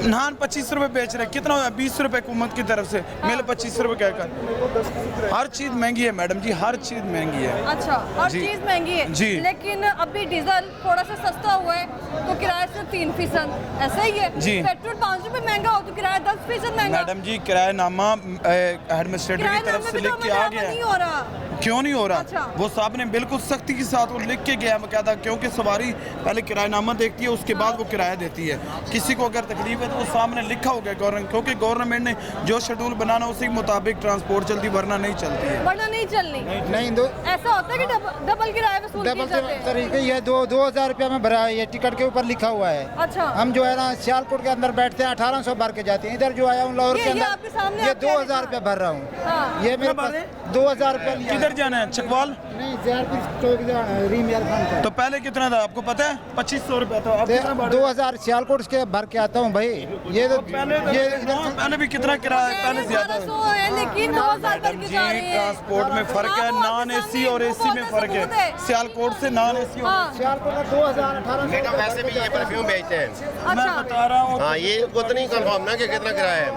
नान 25 रुपए बेच रहे, कितना हुआ? 20 रुपए हुकूमत की तरफ से, मिल 25 रुपए कहकर। हर चीज़ महंगी है मैडम जी, हर चीज़ महंगी है। अच्छा, और जी। चीज़ महंगी है जी। लेकिन अभी डीजल थोड़ा सा सस्ता हुआ है तो किराया सिर्फ 3%, ऐसा ही है। जी। पेट्रोल 5 रुपए महंगा हो तो किराया 10% महंगा। मैडम जी, किरायानामा एडमिनिस्ट्रेटर की तरफ किरायानामे से पे लिख तो के आ अमल गया नहीं है। हो रहा। क्यों नहीं हो रहा? अच्छा। वो साहब ने बिल्कुल सख्ती के साथ वो लिख के गया क्या था, क्योंकि सवारी पहले किरायानामा देखती है, उसके बाद वो किराया देती है। किसी को अगर तकलीफ है तो वो सामने लिखा हो गया गवर्नमेंट, क्योंकि गवर्नमेंट ने जो शेड्यूल बनाना उसी के मुताबिक ट्रांसपोर्ट चलती, वरना नहीं चलती है। वरना नहीं चलनी। नहीं, ऐसा होता है कि डबल किराया वसूल किए डबल जाते हैं। तरीके ये 2000 रुपया में भरा है, ये टिकट के ऊपर लिखा हुआ है। अच्छा। हम जो है ना सियालकोट के अंदर बैठते हैं 1800 भर के जाते हैं। इधर जो आया हूँ लाहौर ये- के ये आपके अंदर सामने ये आपके 2000 लिखा। रुपया भर रहा हूँ। हाँ। ये मेरे पास 2000 रुपया लिया है। किधर जाना है? चकवाल? नहीं, ज़ियारपुर चौक जाना है, रीमियर खान का। तो पहले कितना था आपको पता है? 2500 रुपया था। अब कितना बढ़ा? 2000 सियालकोट के भर के आता हूँ भाई। ये तो पहले ये पहले भी कितना किराया है? पहले ज्यादा है। 1200 है लेकिन 2000 भर के जा रहे हैं। ट्रांसपोर्ट में फर्क है, हाँ, वो नॉन आपके AC सामने और AC में बहुत फर्क सबूत है। सियालकोट से नॉन AC और हाँ, सियालकोट में 2000 1800 वैसे भी ये परफ्यूम बेचते हैं। मैं अच्छा। बता रहा हूँ। हाँ, ये खुद नहीं कंफर्म ना कि कितना किराया है।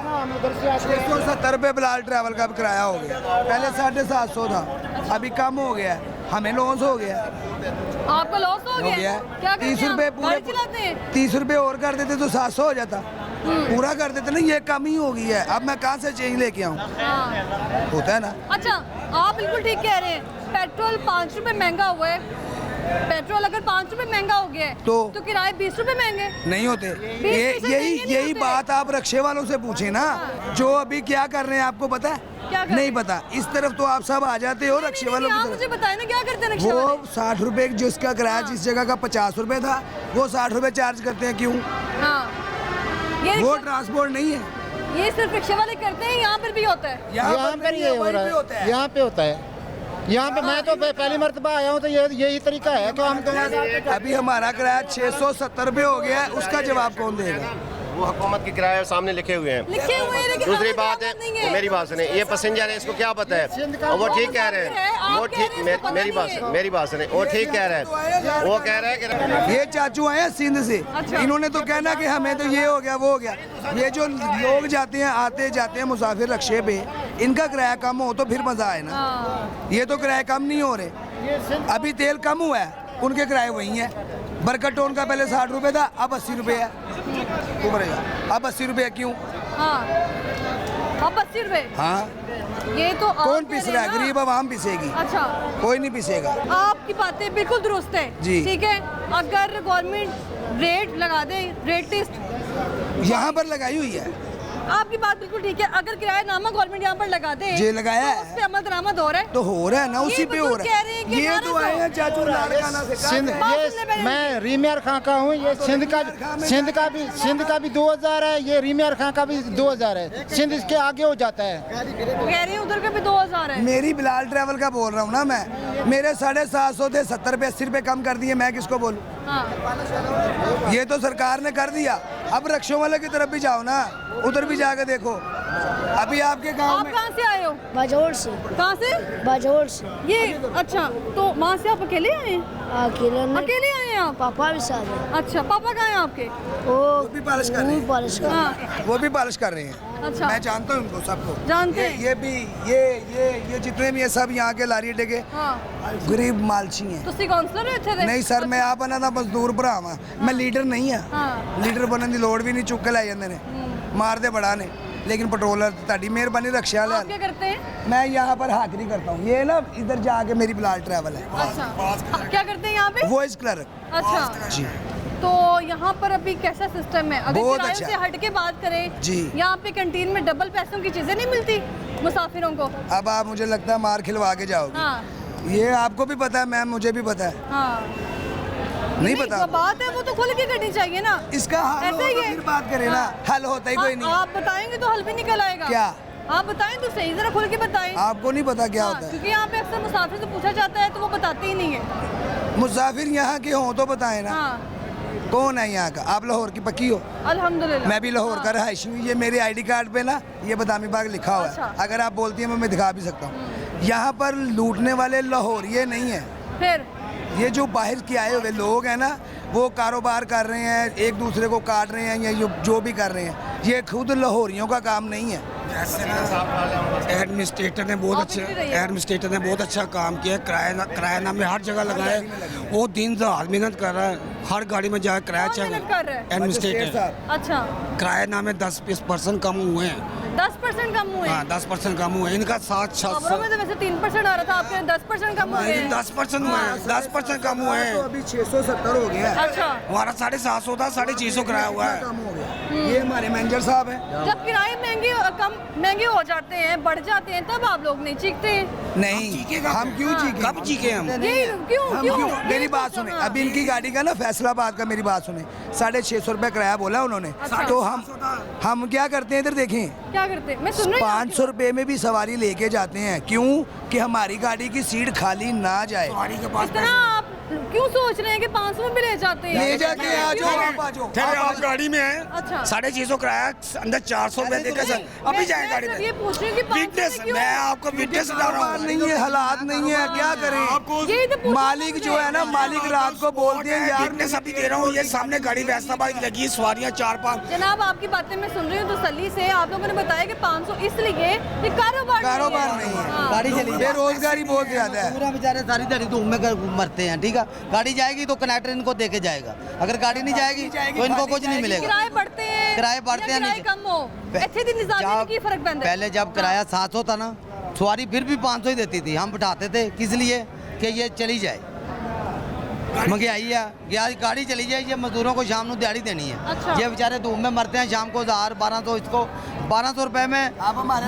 670 रुपये बिलाल ट्रैवल का भी किराया हो गया। पहले 750 था, अभी कम हो गया है। हमें लॉस हो गया आपका लॉस हो हो गया गया? क्या करते 30 हैं रुपये आप? पूरे गाड़ी चलाते हैं? 30 रुपये और कर देते तो 700 हो जाता। पूरा कर देते ना, ये कम ही हो गई है। अब मैं कहाँ से चेंज लेके आऊँ? हाँ। होता है ना। अच्छा, आप बिल्कुल ठीक कह रहे हैं। पेट्रोल 5 रुपए महंगा हुआ है। पेट्रोल अगर 5 रुपए महंगा हो गया है तो किराए 20 रुपए महंगे। नहीं होते। फीसद यही महंगे नहीं यही होते। बात आप रक्षे वालों से पूछे ना, जो अभी क्या कर रहे हैं आपको पता है? क्या कर नहीं रहे हैं? पता। इस तरफ तो आप सब आ जाते हो रक्षे वालों आप की मुझे तरफ। बताए ना क्या करते हैं रिक्शा वो वाले? 60 रुपए जिसका किराया जिस जगह का 50 रुपए था, वो 60 रुपए चार्ज करते हैं। क्यों? हाँ, ये वो रिक्शा- ट्रांसपोर्ट नहीं है। ये सिर्फ रिक्शे वाले करते हैं, यहाँ पर भी होता है। यहाँ पर नहीं ये है, हो वहीं रहा पे होता है, है। यहाँ पे होता है। यहाँ पे मैं तो पहली मर्तबा आया हूँ तो यही तरीका है। तो हम तो अभी हमारा किराया 670 रुपये हो गया है, उसका जवाब कौन देगा? वो हुकूमत के किराए सामने लिखे हुए हैं। लिखे हुए हैं, लेकिन दूसरी हमें बात है, क्या नहीं है। मेरी बात सुने, ये पैसेंजर है, इसको क्या पता है? और वो ठीक कह रहे हैं, वो ठीक, मेरी बात सुने, वो ठीक कह रहे हैं, वो कह रहे हैं कि ये चाचू आए हैं सिंध से, इन्होंने तो कहना कि हमें तो ये हो गया वो हो गया। ये जो लोग जाते हैं आते जाते हैं मुसाफिर रक्शे पे, इनका किराया कम हो तो फिर मजा आए ना। ये तो किराया कम नहीं हो रहे, अभी तेल कम हुआ है, उनके किराए वही है। बरकत टोन का पहले 60 रुपए था, अब 80 रुपए है। अब 80 रुपए क्यों? हाँ, अब 80 रुपए। हाँ, ये तो आप कौन कह पिस रहे रहा हैं है? ना। गरीब आवाम पिसेगी, अच्छा, कोई नहीं पिसेगा। आपकी बातें बिल्कुल दुरुस्त है जी। ठीक है। अगर गवर्नमेंट रेट लगा दे, रेट लिस्ट यहाँ पर लगाई हुई है। आपकी बात बिल्कुल ठीक है। अगर किरायानामा गवर्नमेंट यहाँ पर लगा दे, जी लगाया तो है। उस पे अमल दरामद हो रहा है। तो हो रहा है ना, उसी ये पे हो बुजुर्ग रहा कह रहे हैं कि है। ये 1100 तो आए हैं चाचू लाड़काना से सिंध ये मैं रीमियर खां का हूँ, ये सिंध का भी 2000 है, ये रीमियर खां का भी 2000 है। सिंध इसके आगे हो जाता है। कह रही है उधर का भी 2000 है। मेरी बिलाल ट्रैवल का बोल रहा हूँ ना मैं, मेरे 750 थे, 70 पे 80 रुपए कम कर दिए, मैं किसको बोलूँ? हाँ। ये तो सरकार ने कर दिया। अब रक्षों वाले की तरफ भी जाओ ना, उधर भी जाके देखो। अभी आपके गांव आप में कहाँ से आए हो? बाजोड़ से। कहाँ से? बाजोड़ से। ये अच्छा, तो वहाँ से आप अकेले आए हैं? अकेले नहीं, अकेले आए हैं आप? पापा भी साथ है। अच्छा, पापा कहाँ हैं आपके? वो भी पालिश कर रहे हैं। पॉलिश कर हाँ, वो भी पालिश कर रहे हैं। अच्छा। मैं जानता हूँ उनको सबको। जानते हैं? ये भी ये जितने भी है सब यहाँ के लारी टेके हाँ। गरीब मालची हैं। ਤੁਸੀਂ ਕਾਉਂਸਲਰ ਹੋ ਇੱਥੇ ਦੇ? ਨਹੀਂ ਸਰ, ਮੈਂ ਆਪ ਇਹਨਾਂ ਦਾ ਮਜ਼ਦੂਰ ਭਰਾ ਵਾਂ। ਮੈਂ ਲੀਡਰ ਨਹੀਂ ਆ। ਹਾਂ। ਲੀਡਰ ਬਣਨ ਦੀ ਲੋੜ ਵੀ ਨਹੀਂ, ਚੁੱਕ ਕੇ ਲੈ ਜਾਂਦੇ ਨੇ, ਮਾਰਦੇ ਬੜਾ ਨੇ। लेकिन पेट्रोलर ਤੁਹਾਡੀ ਮਿਹਰਬਾਨੀ रक्षा आप ले। क्या करते हैं? मैं यहाँ पर हाजिरी करता हूँ। ये ना इधर जाके मेरी बिलाल ट्रैवल है, अच्छा, क्या करते हैं यहाँ पे? Voice clerk. अच्छा जी। तो यहाँ पर अभी कैसा सिस्टम है? अगर बहुत किरायों अच्छा। से हट के बात करें, जी। यहाँ पे कैंटीन में डबल पैसों की चीजें नहीं मिलती मुसाफिरों को? अब आप मुझे लगता है मार खिलवा के जाओगे। हाँ ये आपको भी पता है मैम, मुझे भी पता है। हाँ, नहीं पता जो बात है वो तो खुल के करनी चाहिए ना। इसका हल ऐसे हो ही तो है। फिर बात करें ना, हल होता ही कोई नहीं। आप बताएंगे तो हल भी निकल आएगा। क्या? आप बताएं तो सही, जरा खुल के बताएं। आपको नहीं पता क्या हाँ, होता है? क्योंकि यहाँ पे अक्सर मुसाफिर से पूछा जाता है तो वो बताते ही नहीं है। मुसाफिर यहाँ के हों तो बताएं ना। हाँ, कौन है यहाँ का? आप लाहौर की पक्की हो? अल्हम्दुलिल्लाह। मैं भी लाहौर का रहायशी हूँ। ये मेरे आईडी कार्ड पे ना ये बदामी बाग लिखा हुआ अच्छा। है। अगर आप बोलती हैं मैं दिखा भी सकता हूँ। यहाँ पर लूटने वाले लाहौरिये नहीं है। फिर ये जो बाहर के आए हुए लोग हैं ना, वो कारोबार कर रहे हैं, एक दूसरे को काट रहे हैं या जो भी कर रहे हैं, ये खुद लाहौरियों का काम नहीं है। एडमिनिस्ट्रेटर ने बहुत अच्छा काम किया है। किरायानामे हर जगह लगाए, वो दिन रात मेहनत कर रहा है, हर गाड़ी में जाकर किराया कौन चेक मेहनत कर रहा है? एडमिनिस्ट्रेटर। अच्छा, किरायानामे 10% कम हुए हैं। 10% कम हुए? हाँ 10% कम हुए हैं। इनका खबरों में तो वैसे 3% आ रहा था, आपके 10% कम हो गए हैं। 10% हुए हैं, 10% कम हुए हैं। तो अभी 670 हो गया है। अच्छा, हमारा 750 था, 650 किराया हुआ है। कम हो गया। ये हमारे मैनेजर साहब हैं। जब किराए महंगे हो जाते हैं, बढ़ जाते हैं, तब आप लोग नहीं चीखते हैं। नहीं, हम क्यों चीखें? कब चीखे हम? ये क्यों हम क्यों? मेरी ये बात तो सुने, हाँ। अभी इनकी गाड़ी का ना फैसलाबाद का, मेरी बात सुने, 650 रुपए किराया बोला उन्होंने। अच्छा। तो हम क्या करते हैं, इधर देखें, क्या करते हैं? मैं सुन रही हूँ 500 रुपए में भी सवारी लेके जाते हैं। क्यों? कि हमारी गाड़ी की सीट खाली ना जाए। इतना आप क्यों सोच रहे हैं कि 500 में भी ले जाते हैं? ले जाते हैं, आ जाओ आप, आ जाओ। आप गाड़ी में हैं, अच्छा। 650 किराया, अंदर 400 रुपए देकर सर अभी जाए गाड़ी मैं ये में। पूछ रही हूँ कि 500 विटनेस, में क्यों? मैं आपको विटनेस बता रहा कारोबार हूँ। नहीं है, हालात नहीं है, क्या करें? यही तो पूछना मालिक मुझे। जो है ना, मालिक रात को बोलते हैं यार विटनेस अभी दे रहा हूँ, ये सामने गाड़ी फैसलाबाद लगी, सवारियाँ 4-5। जनाब, आपकी बातें मैं सुन रही हूँ तसल्ली से। आप लोगों ने बताया कि 500 इसलिए कि कारोबार नहीं है। हाँ। गाड़ी चली बेरोजगारी बहुत ज्यादा है। पूरा बेचारे सारी दिहाड़ी धूप में मरते हैं। ठीक है, गाड़ी जाएगी तो कनेक्टर इनको दे के जाएगा, अगर गाड़ी नहीं जाएगी तो इनको कुछ नहीं मिलेगा। किराए बढ़ते हैं, किराए बढ़ते हैं, किराए नहीं। कम हो, ਇੱਥੇ ਦੀ ਨਿਜ਼ਾਮ में की फर्क पैंदा है? पहले जब किराया 700 था ना, सवारी फिर भी 500 ही देती थी। हम बिठाते थे किस लिए? कि ये चली जाए, महंगाई है, या गाड़ी चली जाए, ये मजदूरों को शाम को दिहाड़ी देनी है। अच्छा। ये बेचारे धूप में मरते हैं, शाम को 1000-1200, इसको 1200 रुपए में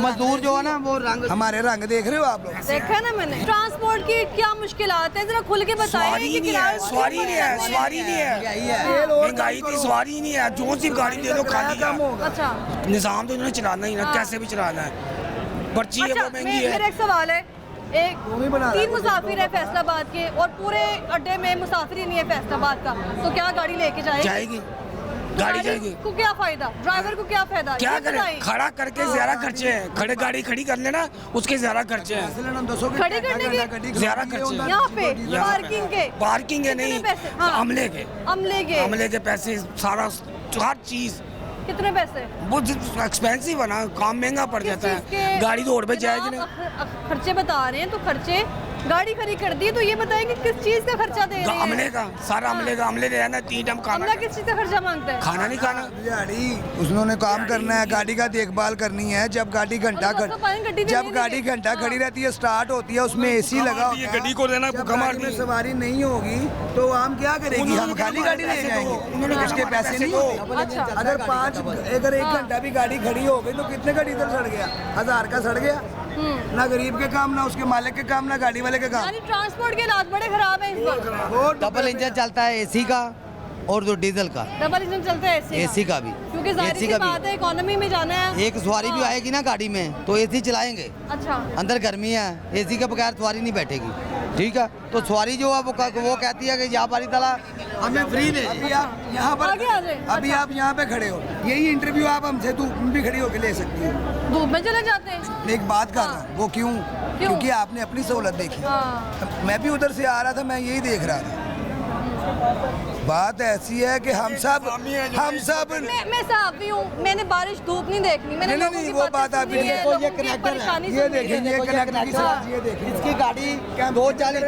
मजदूर जो है ना वो रंग। हमारे रंग देख रहे हो आप लोग? देखा ना मैंने। ट्रांसपोर्ट की क्या मुश्किलात है, जरा खुल के बताइए। सवारी नहीं है, सवारी नहीं है, सवारी नहीं है, महंगाई थी, सवारी नहीं है, जो सी गाड़ी दे दो खाली का। अच्छा, निजाम तो इन्होंने चलाना ही ना, कैसे भी चलाना है, पर्ची है वो महंगी मेरा है। एक सवाल है, एक 3 मुसाफिर है फैसलाबाद के और पूरे अड्डे में मुसाफिर ही नहीं है फैसलाबाद का, तो क्या गाड़ी लेके जाएगी? जाएगी गाड़ी जाएगी को क्या फायदा, ड्राइवर को क्या फायदा? क्या ये करें, बताएं। खड़ा करके ज्यादा खर्चे हैं, खड़े गाड़ी खड़ी कर लेना उसके ज्यादा खर्चे हैं, खड़ी करने के ज्यादा खर्चे हैं। यहाँ पे यहाँ पार्किंग के पार्किंग के कितने नहीं, पैसे? हाँ। अमले के पैसे, सारा हर चीज कितने पैसे? वो एक्सपेंसिव है ना, काम महंगा पड़ जाता है, गाड़ी रोड पे जाएगी ना। खर्चे बता रहे हैं तो खर्चे, गाड़ी खड़ी कर दी तो ये बताएंगे किस चीज का खर्चा दे रहे हैं? अमले का, सारा अमले का, अमले ले आना 3 टाइम खाना, अमला किस चीज का खर्चा मांगता है? खाना नहीं खाना। उसने काम करना है, गाड़ी का देखभाल करनी है। जब गाड़ी घंटा खड़ी रहती है, स्टार्ट होती है, उसमें एसी लगा होता है, गड्डी को देना, जब गाड़ी में सवारी नहीं होगी तो हम क्या करेंगे? हम खाली गाड़ी ले जाएंगे, उसके पैसे नहीं होंगे। अगर 1 घंटा भी गाड़ी खड़ी हो गई तो कितने का डीजल सड़ गया? 1000 का सड़ गया। ना गरीब के काम, ना उसके मालिक के काम, ना गाड़ी वाले के काम। यानी ट्रांसपोर्ट के हालात बड़े खराब हैं इस वक्त। डबल इंजन चलता है एसी का और जो डीजल का, डबल इंजन चलता है एसी का भी, क्योंकि जाहिर सी बात है इकोनॉमी में जाना है। एक सवारी भी आएगी ना गाड़ी में तो एसी चलाएंगे। अच्छा, अंदर गर्मी है, एसी के बगैर सवारी नहीं बैठेगी, ठीक है? तो सवारी जो है वो कहती है कि यहाँ बारी तला हमें फ्री दे। अभी आप यहाँ पर आगे आ जाए। अभी आप यहाँ पे खड़े हो, यही इंटरव्यू आप हमसे धूप में भी खड़ी होकर ले सकती हो। धूप में चले जाते हैं। मैं एक बात कर रहा हूँ, वो क्यों? क्योंकि आपने अपनी सहूलत देखी। मैं भी उधर से आ रहा था, मैं यही देख रहा था। बात ऐसी है कि हम सब मैं साफ ही हूँ, मैंने बारिश धूप नहीं देखनी, मैंने लोगों की वो बात आप सुनी है, लोगों की परेशानी ये सुनी है। देखेंगे, ये देखेंगे। इसकी गाड़ी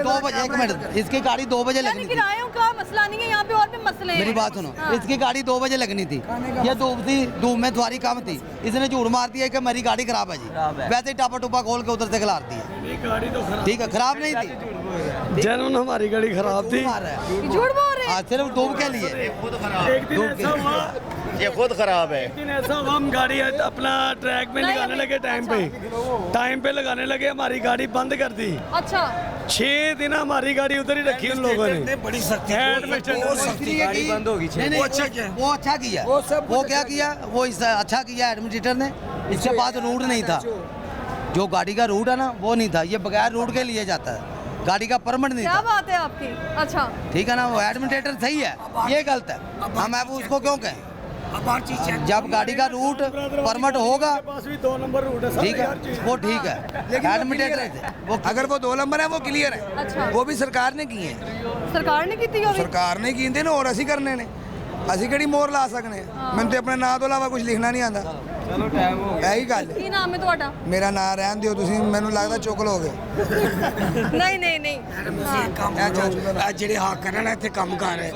2 बजे, 1 मिनट, इसकी गाड़ी 2 बजे यानी लगनी थी। किरायों का मसला नहीं है, यहाँ पे और भी मसले हैं। मेरी बात सुनो, इसकी गाड़ी 2 बजे लगनी थी, ये धूप थी, धूप में सवारी कम थी, इसने झूठ मार दिया कि मेरी गाड़ी खराब है जी, वैसे ही टापा टूपा खोल के उधर से खिलार दिया। ठीक है, खराब नहीं थी, जनून हमारी गाड़ी खराब थी, झूठ बोल रहे हैं। आज सिर्फ धूप के लिए। एक दिन ऐसा हुआ, ये खुद खराब है। एक दिन ऐसा हुआ, हम गाड़ी अपना ट्रैक में लगाने लगे, टाइम पे लगाने लगे, हमारी गाड़ी बंद कर दी। अच्छा, 6 दिन हमारी गाड़ी उधर ही रखी उन लोगों ने, बड़ी सख्ती, गाड़ी बंद होगी। वो अच्छा किया, वो क्या किया, वो अच्छा किया एडमिनिस्ट्रेटर ने। इसके पास रूट नहीं था, जो गाड़ी का रूट है ना वो नहीं था, ये बगैर रूट के लिए जाता है, गाड़ी का परमिट नहीं क्या था। बात है आपकी? अच्छा, ठीक है ना, वो एडमिनिस्ट्रेटर सही है, ये गलत है, हम अब उसको क्यों कहें? जब गाड़ी का रूट परमिट होगा, 2 नंबर रूट है, ठीक है, वो ठीक है, एडमिनिस्ट्रेटर वो अगर वो 2 नंबर है वो क्लियर है। अच्छा, वो भी सरकार ने की है, सरकार ने की थी अभी? सरकार ने की थी ना, और ਅਸੀਂ करने ने, ਅਸੀਂ ਕਿਹੜੀ ਮੋਹਰ ਲਾ ਸਕਨੇ ਆ? ਮੈਨੂੰ ਤੇ ਆਪਣੇ ਨਾਂ ਤੋਂ ਇਲਾਵਾ ਕੁਝ ਲਿਖਣਾ ਨਹੀਂ ਆਉਂਦਾ। ਚਲੋ ਟਾਈਮ ਹੋ ਗਿਆ, ਇਹੀ ਗੱਲ ਕੀ ਨਾਮ ਹੈ ਤੁਹਾਡਾ? ਮੇਰਾ ਨਾਂ ਰਹਿਣ ਦਿਓ, ਤੁਸੀਂ ਮੈਨੂੰ ਲੱਗਦਾ ਚੁੱਕ ਲੋਗੇ। ਨਹੀਂ ਨਹੀਂ ਨਹੀਂ, ਜਿਹੜੇ ਹੱਕ ਕਰਨ ਇੱਥੇ ਕੰਮ ਕਰ ਰਹੇ,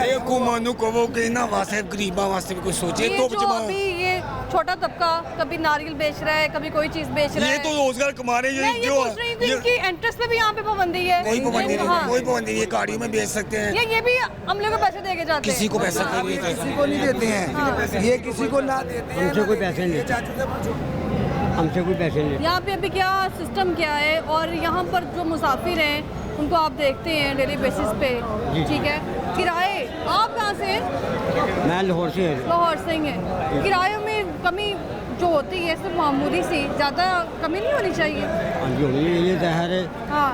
ਇਹ ਹੁਕੂਮਤ ਨੂੰ ਕਹੋ ਕਿ ਇਹਨਾਂ ਵਾਸਤੇ ਗਰੀਬਾਂ ਵਾਸਤੇ ਵੀ ਕੁਝ सोचे। ये जो अभी ये छोटा तबका कभी नारियल बेच रहा है, कभी कोई चीज बेच रहा है, ये तो रोजगार कमा रहे हैं, मैं ये पूछ रही थी इनकी एंट्रेंस पे भी यहाँ पे पाबंदी है? कोई पाबंदी नहीं, कोई पाबंदी नहीं, गाड़ियों में बेच सकते हैं। ये भी अमले को पैसे दे के जाते हैं? किसी को पैसा किसी को नहीं देते हैं, ये किसी को ना देते हैं, हमसे कोई पैसे नहीं देते, हमसे कोई पैसे नहीं। यहाँ पे अभी क्या सिस्टम क्या है, और यहाँ पर जो मुसाफिर हैं उनको आप देखते हैं डेली बेसिस पे, ठीक है? किराए, आप कहाँ से हैं? मैं लाहौर से लाहौर से ही हैं। किरायों में कमी जो होती है सिर्फ मामूली सी, ज़्यादा कमी नहीं होनी चाहिए? हाँ जी, होनी चाहिए, ज़ाहिर है हाँ,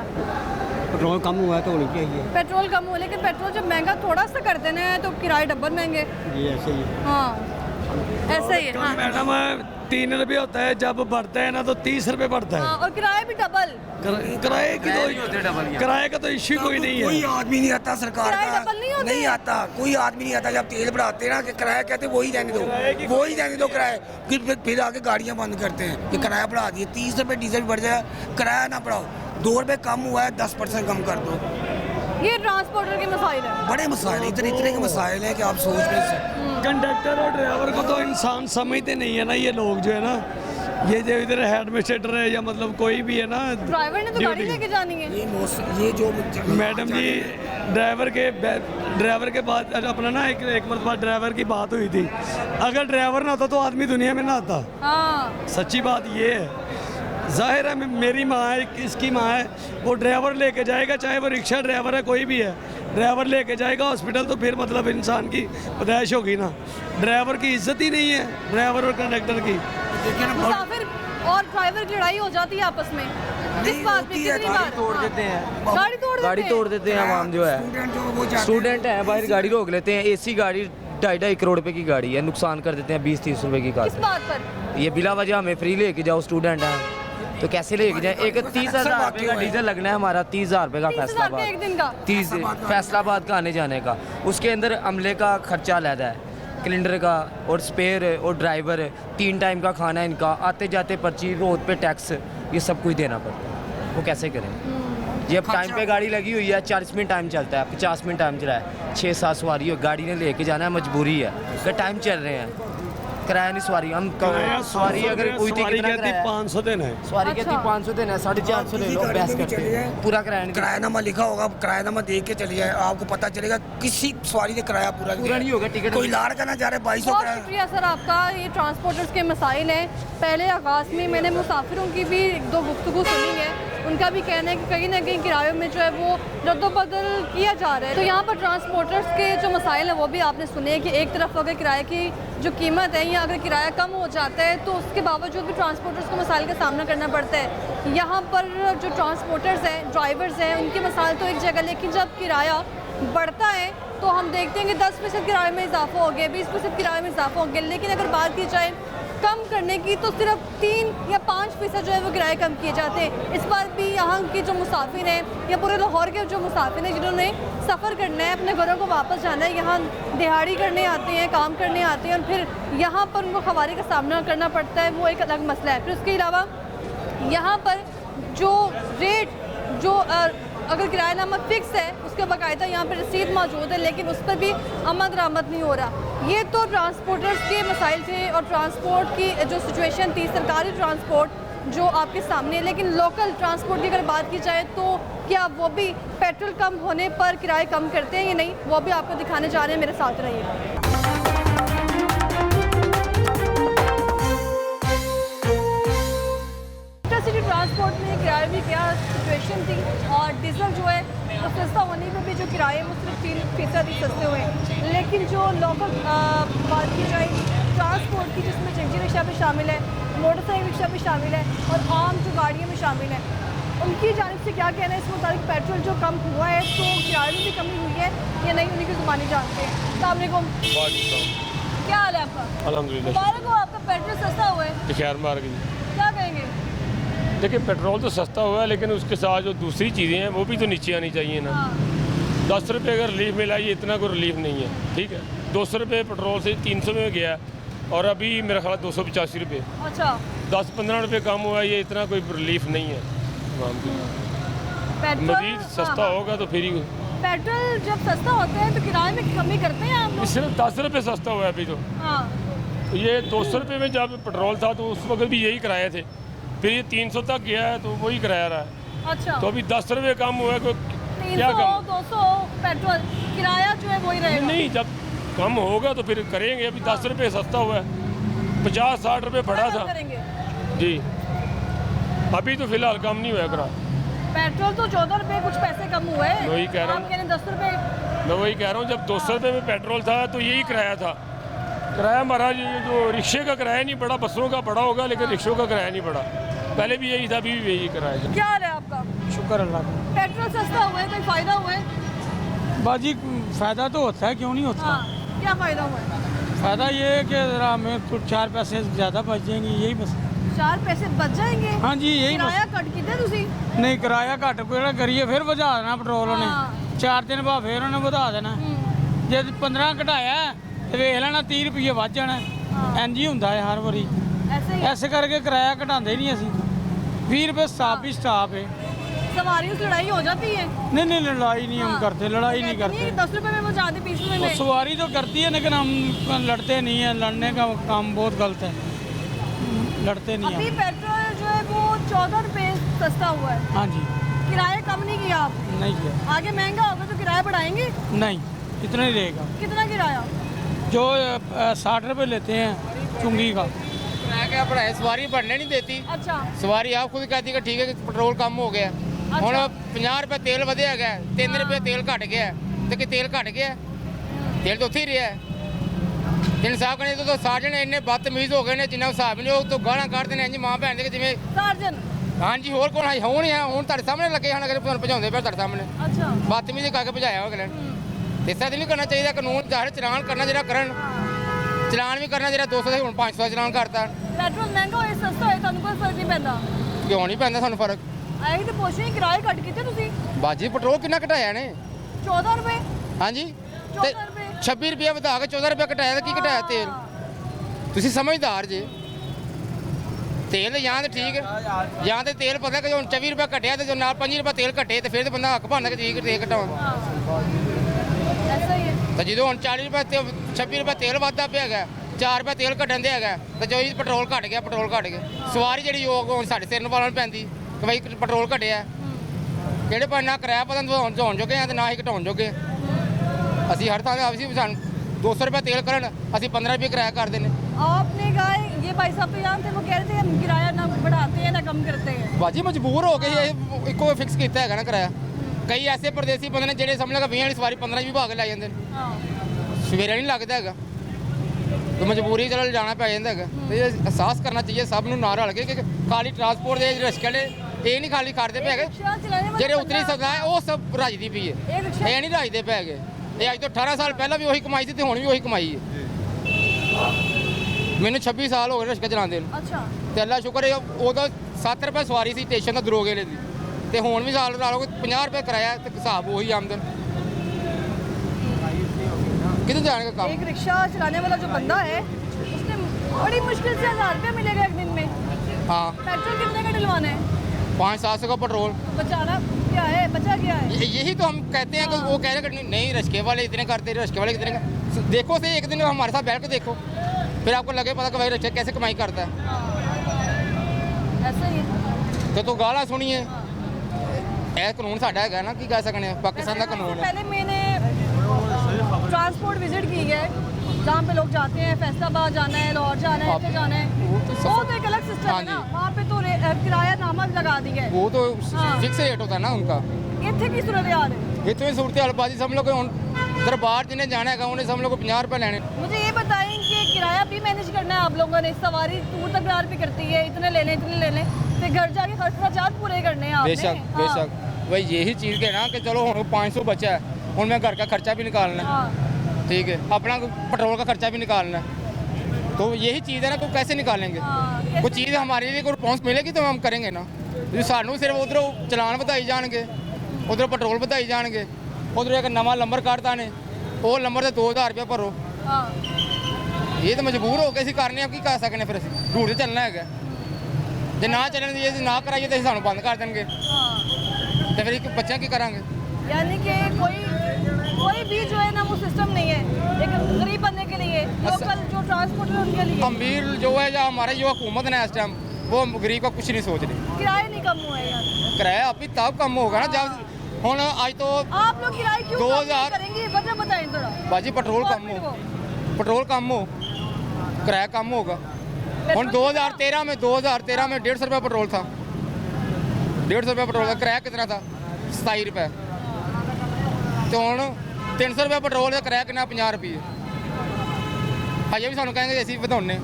पेट्रोल कम हुआ है तो होनी चाहिए। पेट्रोल कम हो, लेकिन पेट्रोल जब महंगा थोड़ा सा कर देना है तो किराए डबल महंगे। ये ऐसे ही है। हाँ, ऐसा ही है। हाँ, मैडम 3 रुपये होता है, जब बढ़ता है ना तो 30 रुपये बढ़ता है। हाँ, और किराया भी डबल। किराए की तो किराए का तो इश्यू कोई नहीं है, कोई आदमी नहीं आता सरकार किराए का, डबल नहीं होते? नहीं आता, कोई आदमी नहीं आता। जब तेल बढ़ाते ना कि किराया कहते वही रहने दो किराया, फिर आके गाड़ियाँ बंद करते हैं कि किराया बढ़ा दिए, 30 रुपये डीजल बढ़ जाए, किराया ना बढ़ाओ, 2 रुपये कम हुआ है, 10% कम कर दो। ये ट्रांसपोर्टर के मसाइल है, बड़े मसाइल, इतने के मसाइल हैं कि आप सोच नहीं सकते। कंडक्टर और ड्राइवर को तो इंसान समझते नहीं है ना, ये लोग जो है ना, ये जो इधर एडमिनिस्ट्रेटर है या मतलब कोई भी है ना, ड्राइवर ने तो गाड़ी लेके जानी है। ये जो मैडम जी ड्राइवर के बाद अपना ना एक मरतबा ड्राइवर की बात हुई थी, अगर ड्राइवर ना होता तो आदमी दुनिया में ना आता। हाँ, सच्ची बात ये है, जाहिर है मेरी माँ है, इसकी माँ है, वो ड्राइवर लेके जाएगा, चाहे वो रिक्शा ड्राइवर है, कोई भी है, ड्राइवर लेके जाएगा हॉस्पिटल, तो फिर मतलब इंसान की पैदाइश होगी ना। ड्राइवर की इज्जत ही नहीं है, ड्राइवर और कंडक्टर की। मुसाफिर और ड्राइवर की लड़ाई हो जाती है आपस में, किस बात पे? कितनी बार तोड़ देते हैं, गाड़ी तोड़ देते हैं हम जो है स्टूडेंट हैं, बाहर गाड़ी रोक लेते हैं, एसी गाड़ी 2.5 करोड़ रुपए की गाड़ी है, नुकसान कर देते हैं 20-30 रुपए की कार। किस बात पर? ये बिला वजह हमें फ्री लेके जाओ, स्टूडेंट हैं तो कैसे लेके जाए? एक 30,000 रुपये का डीजल लगना है हमारा, 30,000 रुपये का 30,000 फैसलाबाद, एक दिन का? 30 फैसलाबाद का आने जाने का, उसके अंदर अमले का खर्चा अलहदा है, सिलेंडर का और स्पेयर और ड्राइवर, 3 टाइम का खाना इनका, आते जाते पर्ची, रोड पे टैक्स, ये सब कुछ देना पड़ता है। वो कैसे करें? ये अब टाइम पे गाड़ी लगी हुई है, 40 मिनट टाइम चलता है, 50 मिनट टाइम चला है, 6-7 सवारी हो, गाड़ी ने लेके जाना है, मजबूरी है कि टाइम चल रहे हैं, किराया नहीं सवारी। हम सवारी अगर कोई थी कितना किराया? 500 देना है। सवारी कहती 500 देना है, 450 ले लो, बहस करते हैं, पूरा किराया नहीं। किरायानामा लिखा होगा, किरायानामा देख के चलिए, आपको पता चलेगा किसी सवारी ने किराया पूरा नहीं होगा, टिकट कोई लाड़ का ना जा रहे 2200 बहुत किराया। शुक्रिया सर आपका। ये ट्रांसपोर्टर्स के मसाइल हैं। पहले आगाज़ में मैंने मुसाफिरों की भी 2 गुफ्तगू सुनी है, उनका भी कहना है कि कहीं ना कहीं किरायों में जो है वो रद्दोबदल किया जा रहा है। तो यहाँ पर ट्रांसपोर्टर्स के जो मसाइल हैं वो भी आपने सुने हैं कि एक तरफ अगर किराए की जो कीमत है या अगर किराया कम हो जाता है तो उसके बावजूद भी ट्रांसपोर्टर्स को मसाइल का सामना करना पड़ता है। यहाँ पर जो ट्रांसपोर्टर्स हैं, ड्राइवर्स हैं, उनके मसाइल तो एक जगह, लेकिन जब किराया बढ़ता है तो हम देखते हैं कि 10% किराए में इजाफा हो गया, 20% किराए में इजाफा हो गया। लेकिन अगर बात की जाए कम करने की तो सिर्फ 3 या 5% जो है वो किराए कम किए जाते हैं। इस बार भी यहाँ के जो मुसाफिर हैं या पूरे लाहौर के जो मुसाफिर हैं जिन्होंने सफ़र करना है, अपने घरों को वापस जाना है, यहाँ दिहाड़ी करने आते हैं, काम करने आते हैं और फिर यहाँ पर उनको खवारी का सामना करना पड़ता है, वो एक अलग मसला है। फिर उसके अलावा यहाँ पर जो रेट जो अगर किरायानामा फिक्स है उसके बाकायदा यहाँ पर रसीद मौजूद है, लेकिन उस पर भी आमद दरामद नहीं हो रहा। ये तो ट्रांसपोर्टर्स के मसाइल थे और ट्रांसपोर्ट की जो सिचुएशन थी, सरकारी ट्रांसपोर्ट जो आपके सामने है। लेकिन लोकल ट्रांसपोर्ट की अगर बात की जाए तो क्या वो भी पेट्रोल कम होने पर किराए कम करते हैं या नहीं, वो भी आपको दिखाने जा रहे हैं, मेरे साथ रहिए। सिटी ट्रांसपोर्ट में किराए भी क्या सिचुएशन थी और डीजल जो है वो सस्ता होने में भी जो किराए वो सिर्फ 3% ही सस्ते हुए हैं। लेकिन जो लोकल बात की जाए ट्रांसपोर्ट की, जिसमें चंकी रिक्शा भी शामिल है, मोटरसाइकिल रिक्शा भी शामिल है और आम जो गाड़ियाँ भी शामिल हैं, उनकी जानिब से क्या कहना है इस मुताबिक? पेट्रोल जो कम हुआ है तो किराए में भी कमी हुई है या नहीं, उन्हीं की ज़ुबानी जानते हैं। अस्सलाम वालेकुम, क्या हाल है आपका? अल्हम्दुलिल्लाह। मुबारक हो, आपका पेट्रोल सस्ता हुआ है, खैर मार गई। क्या कहेंगे? देखिए पेट्रोल तो सस्ता हुआ है, लेकिन उसके साथ जो दूसरी चीज़ें हैं वो भी तो नीचे आनी चाहिए ना। 10 रुपये अगर रिलीफ मिला, ये इतना कोई रिलीफ नहीं है, ठीक है। 200 रुपये पेट्रोल से 300 में गया और अभी मेरा ख्याल 285 रुपये। अच्छा, 10-15 रुपये कम हुआ है, ये इतना कोई रिलीफ नहीं है। मज़ीद सस्ता होगा तो फिर ही। पेट्रोल जब सस्ता होता है तो किराए में कमी करते हैं आप लोग? सिर्फ 10 रुपये सस्ता हुआ है अभी तो। हाँ, तो ये 200 रुपये में जब पेट्रोल था तो उस वक्त भी यही किराए थे, फिर ये 300 तक गया है तो वही किराया रहा है। अच्छा, तो अभी 10 रुपये कम हुआ है, कोई 300 क्या कम? 200 पेट्रोल किराया जो है वही रहेगा? नहीं, जब कम होगा तो फिर करेंगे। अभी 10 रुपये सस्ता हुआ है, 50-60 रुपये बढ़ा था जी। अभी तो फिलहाल कम नहीं हुआ किराया। पेट्रोल तो 14 रुपये कुछ पैसे कम हुए हैं, वही कह रहा हूँ, आप कह रहे हैं 10 रुपये। मैं वही कह रहा हूँ, जब 200 रुपये में पेट्रोल था तो यही किराया था। किराया हमारा ये जो रिक्शे का किराया नहीं बढ़ा, बसों का बढ़ा होगा लेकिन रिक्शों का किराया नहीं बढ़ा। पहले भी यही था, अभी भी यही किराया। क्या हाल है आपका? शुक्र अल्लाह का। पेट्रोल सस्ता हुआ है, कोई फ़ायदा हुआ है? बाजी फ़ायदा तो होता है, क्यों नहीं होता। हाँ, क्या फ़ायदा हुआ है? फ़ायदा ये है कि ज़रा हमें तो 4 पैसे ज़्यादा बच जाएंगे, यही बस। 4 पैसे बच जाएंगे? हाँ जी, यही बस। किराया कट कीते तुसी? नहीं, किराया घट करिए फिर बढ़ा देना पेट्रोल ने। 4 दिन बाद फिर उन्हें बढ़ा देना। जब 15 घटाया तो वेख लेना 30 रुपये बच जाना। इंज ही होंदा है हर बारी, ऐसे करके किराया घटाते नहीं असी। 20 रुपये स्टाफ भी स्टाफ है। सवारियों से लड़ाई हो जाती है? नहीं, लड़ाई नहीं हम करते, लड़ाई नहीं करते। 10 रुपये में वो जाते 20 रुपये में। सवारी तो करती है लेकिन हम लड़ते नहीं है, लड़ने का काम बहुत गलत है, लड़ते नहीं अभी हम। पेट्रोल जो है वो 14 रुपये सस्ता हुआ है। हाँ जी। किराया कम नहीं किया आप? नहीं किया। आगे महंगा होगा तो किराया बढ़ाएंगे? नहीं, इतना ही रहेगा। कितना किराया? जो 60 रुपये लेते हैं चुंगी का। किराया क्या बढ़ाया, सवारी बढ़ने नहीं देती। अच्छा, सवारी आप खुद कहती है ठीक है कि पेट्रोल कम हो गया। ਹੁਣ 50 रुपये तेल ਵਧਿਆ ਹੈਗਾ, 3 रुपये तेल घट गया तो कि तेल घट गया, तेल तो ਉੱਥੇ ਹੀ ਰਿਹਾ। ਇਨਸਾਫ ਕਰਨੇ ਤੋਂ ਸਾਜਣ ਇੰਨੇ ਬਦਤਮੀਜ਼ ਹੋ ਗਏ ਨੇ ਜਿੰਨਾ ਹਿਸਾਬ ਨਹੀਂ, ਉਹ ਤੋਂ ਗਾਲਾਂ ਕੱਢਦੇ ਨੇ ਇੰਜ ਮਾਂ ਭੈਣ ਦੇ ਜਿਵੇਂ ਸਾਜਣ। ਹਾਂਜੀ, ਹੋਰ ਕੋਣ ਹੈ? ਹੁਣ ਤੁਹਾਡੇ ਸਾਹਮਣੇ ਲੱਗੇ ਹਨ, ਅਗਰ ਭਜਾਉਂਦੇ ਪਏ ਤੁਹਾਡੇ ਸਾਹਮਣੇ। ਅੱਛਾ, ਬਦਤਮੀਜ਼ੀ ਕਰਕੇ ਭਜਾਇਆ ਅਗਲੇ ਨੇ। ਇਸ ਤਰ੍ਹਾਂ ਨਹੀਂ ਕਰਨਾ ਚਾਹੀਦਾ। ਕਾਨੂੰਨ ਜ਼ਾਹਿਰ ਚਲਾਨ ਕਰਨਾ ਜਿਹੜਾ ਕਰਨ, ਚਲਾਨ ਵੀ ਕਰਨਾ ਜਿਹੜਾ 200 ਦੇ ਹੁਣ 500 ਚਲਾਨ ਕਰਤਾ। ਪੈਟਰੋਲ ਮਹਿੰਗਾ ਹੋਏ ਸਸਤਾ ਹੋਏ ਤੁਹਾਨੂੰ ਕੋਈ ਫਰਕ ਨਹੀਂ ਪੈਂਦਾ? ਕਿਉਂ ਨਹੀਂ ਪੈਂਦਾ ਸਾਨੂੰ ਫਰਕ? ਆਏ ਤੇ ਪੁੱਛ ਰਹੀ ਕਿਰਾਏ ਘੱਟ ਕੀਤੇ ਤੁਸੀਂ? ਬਾਜੀ ਪੈਟਰੋਲ ਕਿੰਨਾ ਘਟਾਇਆ ਨੇ? 14 ਰੁਪਏ। ਹਾਂਜੀ, 14 ਰੁਪਏ 26 ਰੁਪਏ ਵਧਾ ਕੇ 14 ਰੁਪਏ ਘਟਾਇਆ ਤਾਂ ਕੀ ਘਟਾਇਆ ਤੇਲ? ਤੁਸੀਂ ਸਮਝਦਾਰ ਜੇ। ਤੇਲ ਜਾਂ ਤਾਂ ਠੀਕ ਜਾਂ ਤੇ ਤੇਲ ਪਤਾ ਕਿ ਹੁਣ 24 ਰੁਪਏ ਘਟਿਆ ਤੇ ਜੋ ਨਾਲ 5 ਰੁਪਏ ਤੇਲ ਘਟੇ ਤੇ ਫਿਰ ਤੇ ਬੰਦਾ ਹੱਕ ਬਣਦਾ ਕਿ ਠੀਕ ਤੇਲ ਘਟਾਵਾਂ। ਐਸਾ ਹੀ ਹੈ। ਤਾਂ ਜਦੋਂ ਹੁਣ 40 ਰੁਪਏ ਤੇ 26 ਰੁਪਏ ਤੇਲ ਵੱਧਦਾ ਪਿਆ ਹੈਗਾ, 4 ਰੁਪਏ ਤੇਲ ਘਟਣ ਦੇ ਹੈਗਾ, ਤੇ ਜੋ ਪੈਟਰੋਲ ਘਟ ਗਿਆ, ਪੈਟਰੋਲ ਘਟ ਗਿਆ। ਸਵਾਰੀ ਜਿਹੜੀ ਯੋਗ ਹੁਣ ਸਾਡੇ ਸਿਰ ਨੂੰ ਪਾਲਣ ਪੈਂਦੀ ਕਿ ਬਈ ਪੈਟਰੋਲ ਘਟਿਆ। ਕਿਹੜੇ ਪਾਸੇ ਨਾ ਕਿਰਾਇਆ ਪਤਾ ਵਧਾਉਣ ਜੋਗੇ ਆ ਤੇ ਨਾ ਹੀ ਘਟਾਉਣ ਜੋਗੇ। ਅਸੀਂ ਹਰ ਥਾਂ ਤੇ ਸਾਨੂੰ 200 रुपये तेल करन ਅਸੀਂ 15 रुपये किराया कर देने। आपने कहा ये भाई साहब तो यहाँ थे, वो कह रहे थे हम किराया ना बढ़ाते हैं ना कम करते हैं। बाजी मजबूर हो गए इको फिक्स किया है ना किराया। कई ऐसे परदेसी बंदे ने ਜਿਹੜੇ ਸਮਝ ਲਗਾ 20 ਵਾਲੀ ਸਵਾਰੀ 15 ਵੀ ਭਾਗ ਲੈ ਜਾਂਦੇ ਨੇ। ਸਵੇਰੇ ਨਹੀਂ ਲੱਗਦਾ ਹੈਗਾ तो मजबूरी चल जाना पै जाता है। तो ये एहसास करना चाहिए सब ਨੂੰ ਨਾਲ ਰਲ ਕੇ ਕਿ ਖਾਲੀ ट्रांसपोर्ट ਦੇ ਰਿਸਕ ਵਾਲੇ ਇਹ ਨਹੀਂ ਖਾਲੀ ਕਰਦੇ ਪਏ ਹੈਗੇ, ਜਿਹੜੇ ਉਤਰੀ ਸਕਦਾ ਹੈ ਉਹ ਸਭ ਰਾਜਦੀ ਪਈ ਹੈ। ਇਹ ਨਹੀਂ ਰਾਜਦੇ ਪਏ ਹੈਗੇ। ਇਹ ਅੱਜ ਤੋਂ 18 ਸਾਲ ਪਹਿਲਾਂ ਵੀ ਉਹੀ ਕਮਾਈ ਸੀ ਤੇ ਹੁਣ ਵੀ ਉਹੀ ਕਮਾਈ ਹੈ। ਮੈਨੂੰ 26 ਸਾਲ ਹੋ ਗਏ ਰਿਕਸ਼ਾ ਚਲਾਉਂਦੇ ਨੂੰ। ਅੱਛਾ। ਤੇ ਅੱਲਾ ਸ਼ੁਕਰ ਹੈ ਉਦੋਂ 7 ਰੁਪਏ ਸਵਾਰੀ ਸੀ ਸਟੇਸ਼ਨ ਦਾ ਦਰੋਗੇ ਦੀ, ਤੇ ਹੁਣ ਵੀ ਸਾਲ ਲਾ ਲਓ 50 ਰੁਪਏ ਕਿਰਾਇਆ ਤੇ ਹਿਸਾਬ ਉਹੀ ਆਮਦਨ। किधर जाने का काम? एक रिक्शा चलाने वाला जो बंदा है उसने बड़ी मुश्किल से 1000 रुपये मिलेगा एक दिन में। हाँ। पेट्रोल कितने का डलवाना है? 500-700 का पेट्रोल। बचाना क्या है, बचा क्या है? यही तो हम कहते हैं कि वो कह रहे हैं नहीं रिक्शे वाले इतने करते, रिक्शे वाले कितने का। देखो से एक दिन हमारे साथ बैठ के देखो, फिर आपको लगे पता कि भाई रिक्शा कैसे कमाई करता है। ऐसा ही है। तो गाला सुनिए, यह कानून साडा है ना, की कह सकते हैं पाकिस्तान का कानून है। पहले मैंने ट्रांसपोर्ट विजिट की है जहाँ पे लोग जाते हैं, फैसलाबाद जाना है, लाहौर जाना है, जाना है, वो तो एक अलग सिस्टम है ना। वहाँ पे तो किराया नामा लगा दिया है, वो तो फिक्स रेट होता है ना उनका। इतने की सूरत हाल है, इतनी सूरत हाल बाजी सब लोग दरबार जिन्हें जाना है उन्हें सब लोग 50 रुपये लेने। मुझे ये बताएं कि किराया भी मैनेज करना है आप लोगों ने? सवारी दूर तक पे करती है, इतने ले लें इतने ले लें, फिर घर जाके खर्चात पूरे करने हैं आपने। बेशक बेशक भाई यही चीज़ के ना कि चलो हम 500 बचा है, हूँ मैं घर का खर्चा भी निकालना है, ठीक है, अपना पेट्रोल का खर्चा भी निकालना है। तो यही चीज़ है ना, को कैसे निकालेंगे? कोई चीज़ हमारे लिए कोई रिस्पॉन्स मिलेगी तो हम करेंगे ना। सानू सिर्फ उधरों चलान बताई जाएंगे, उधरों पेट्रोल बताई जाएंगे, उधरों एक नवा नंबर काटता ने वो नंबर से 2000 रुपये भरो। ये तो मजबूर हो गए करने की कर सकने, फिर रूट से चलना है। जो ना चलन ये ना कराइए तो सानू बंद कर देंगे, तो फिर बच्चे की करांगे? यानी कि कोई भी जो है ना वो सिस्टम नहीं है लेकिन गरीब बनने के लिए, लोकल जो ट्रांसपोर्ट है उनके लिए। अमीर जो है या हमारे जो हुकूमत है इस टाइम वो गरीब का कुछ नहीं सोच रही। किराया नहीं कम हुआ है यार। किराया अभी तब कम होगा ना जब हूँ आज तो आप लोग किराए क्यों 2000 करेंगे वजह बताएं थोड़ा। बाजी पेट्रोल कम हो, पेट्रोल कम हो, किराया कम होगा। हूँ 2013 में 150 रुपये पेट्रोल था, 150 रुपये पेट्रोल का किराया कितना था? 27 रुपये। तो हूँ 300 रुपये पेट्रोल का किराया कितना? 50 रुपये। अजे भी सानू कहेंगे असं बढ़ाने।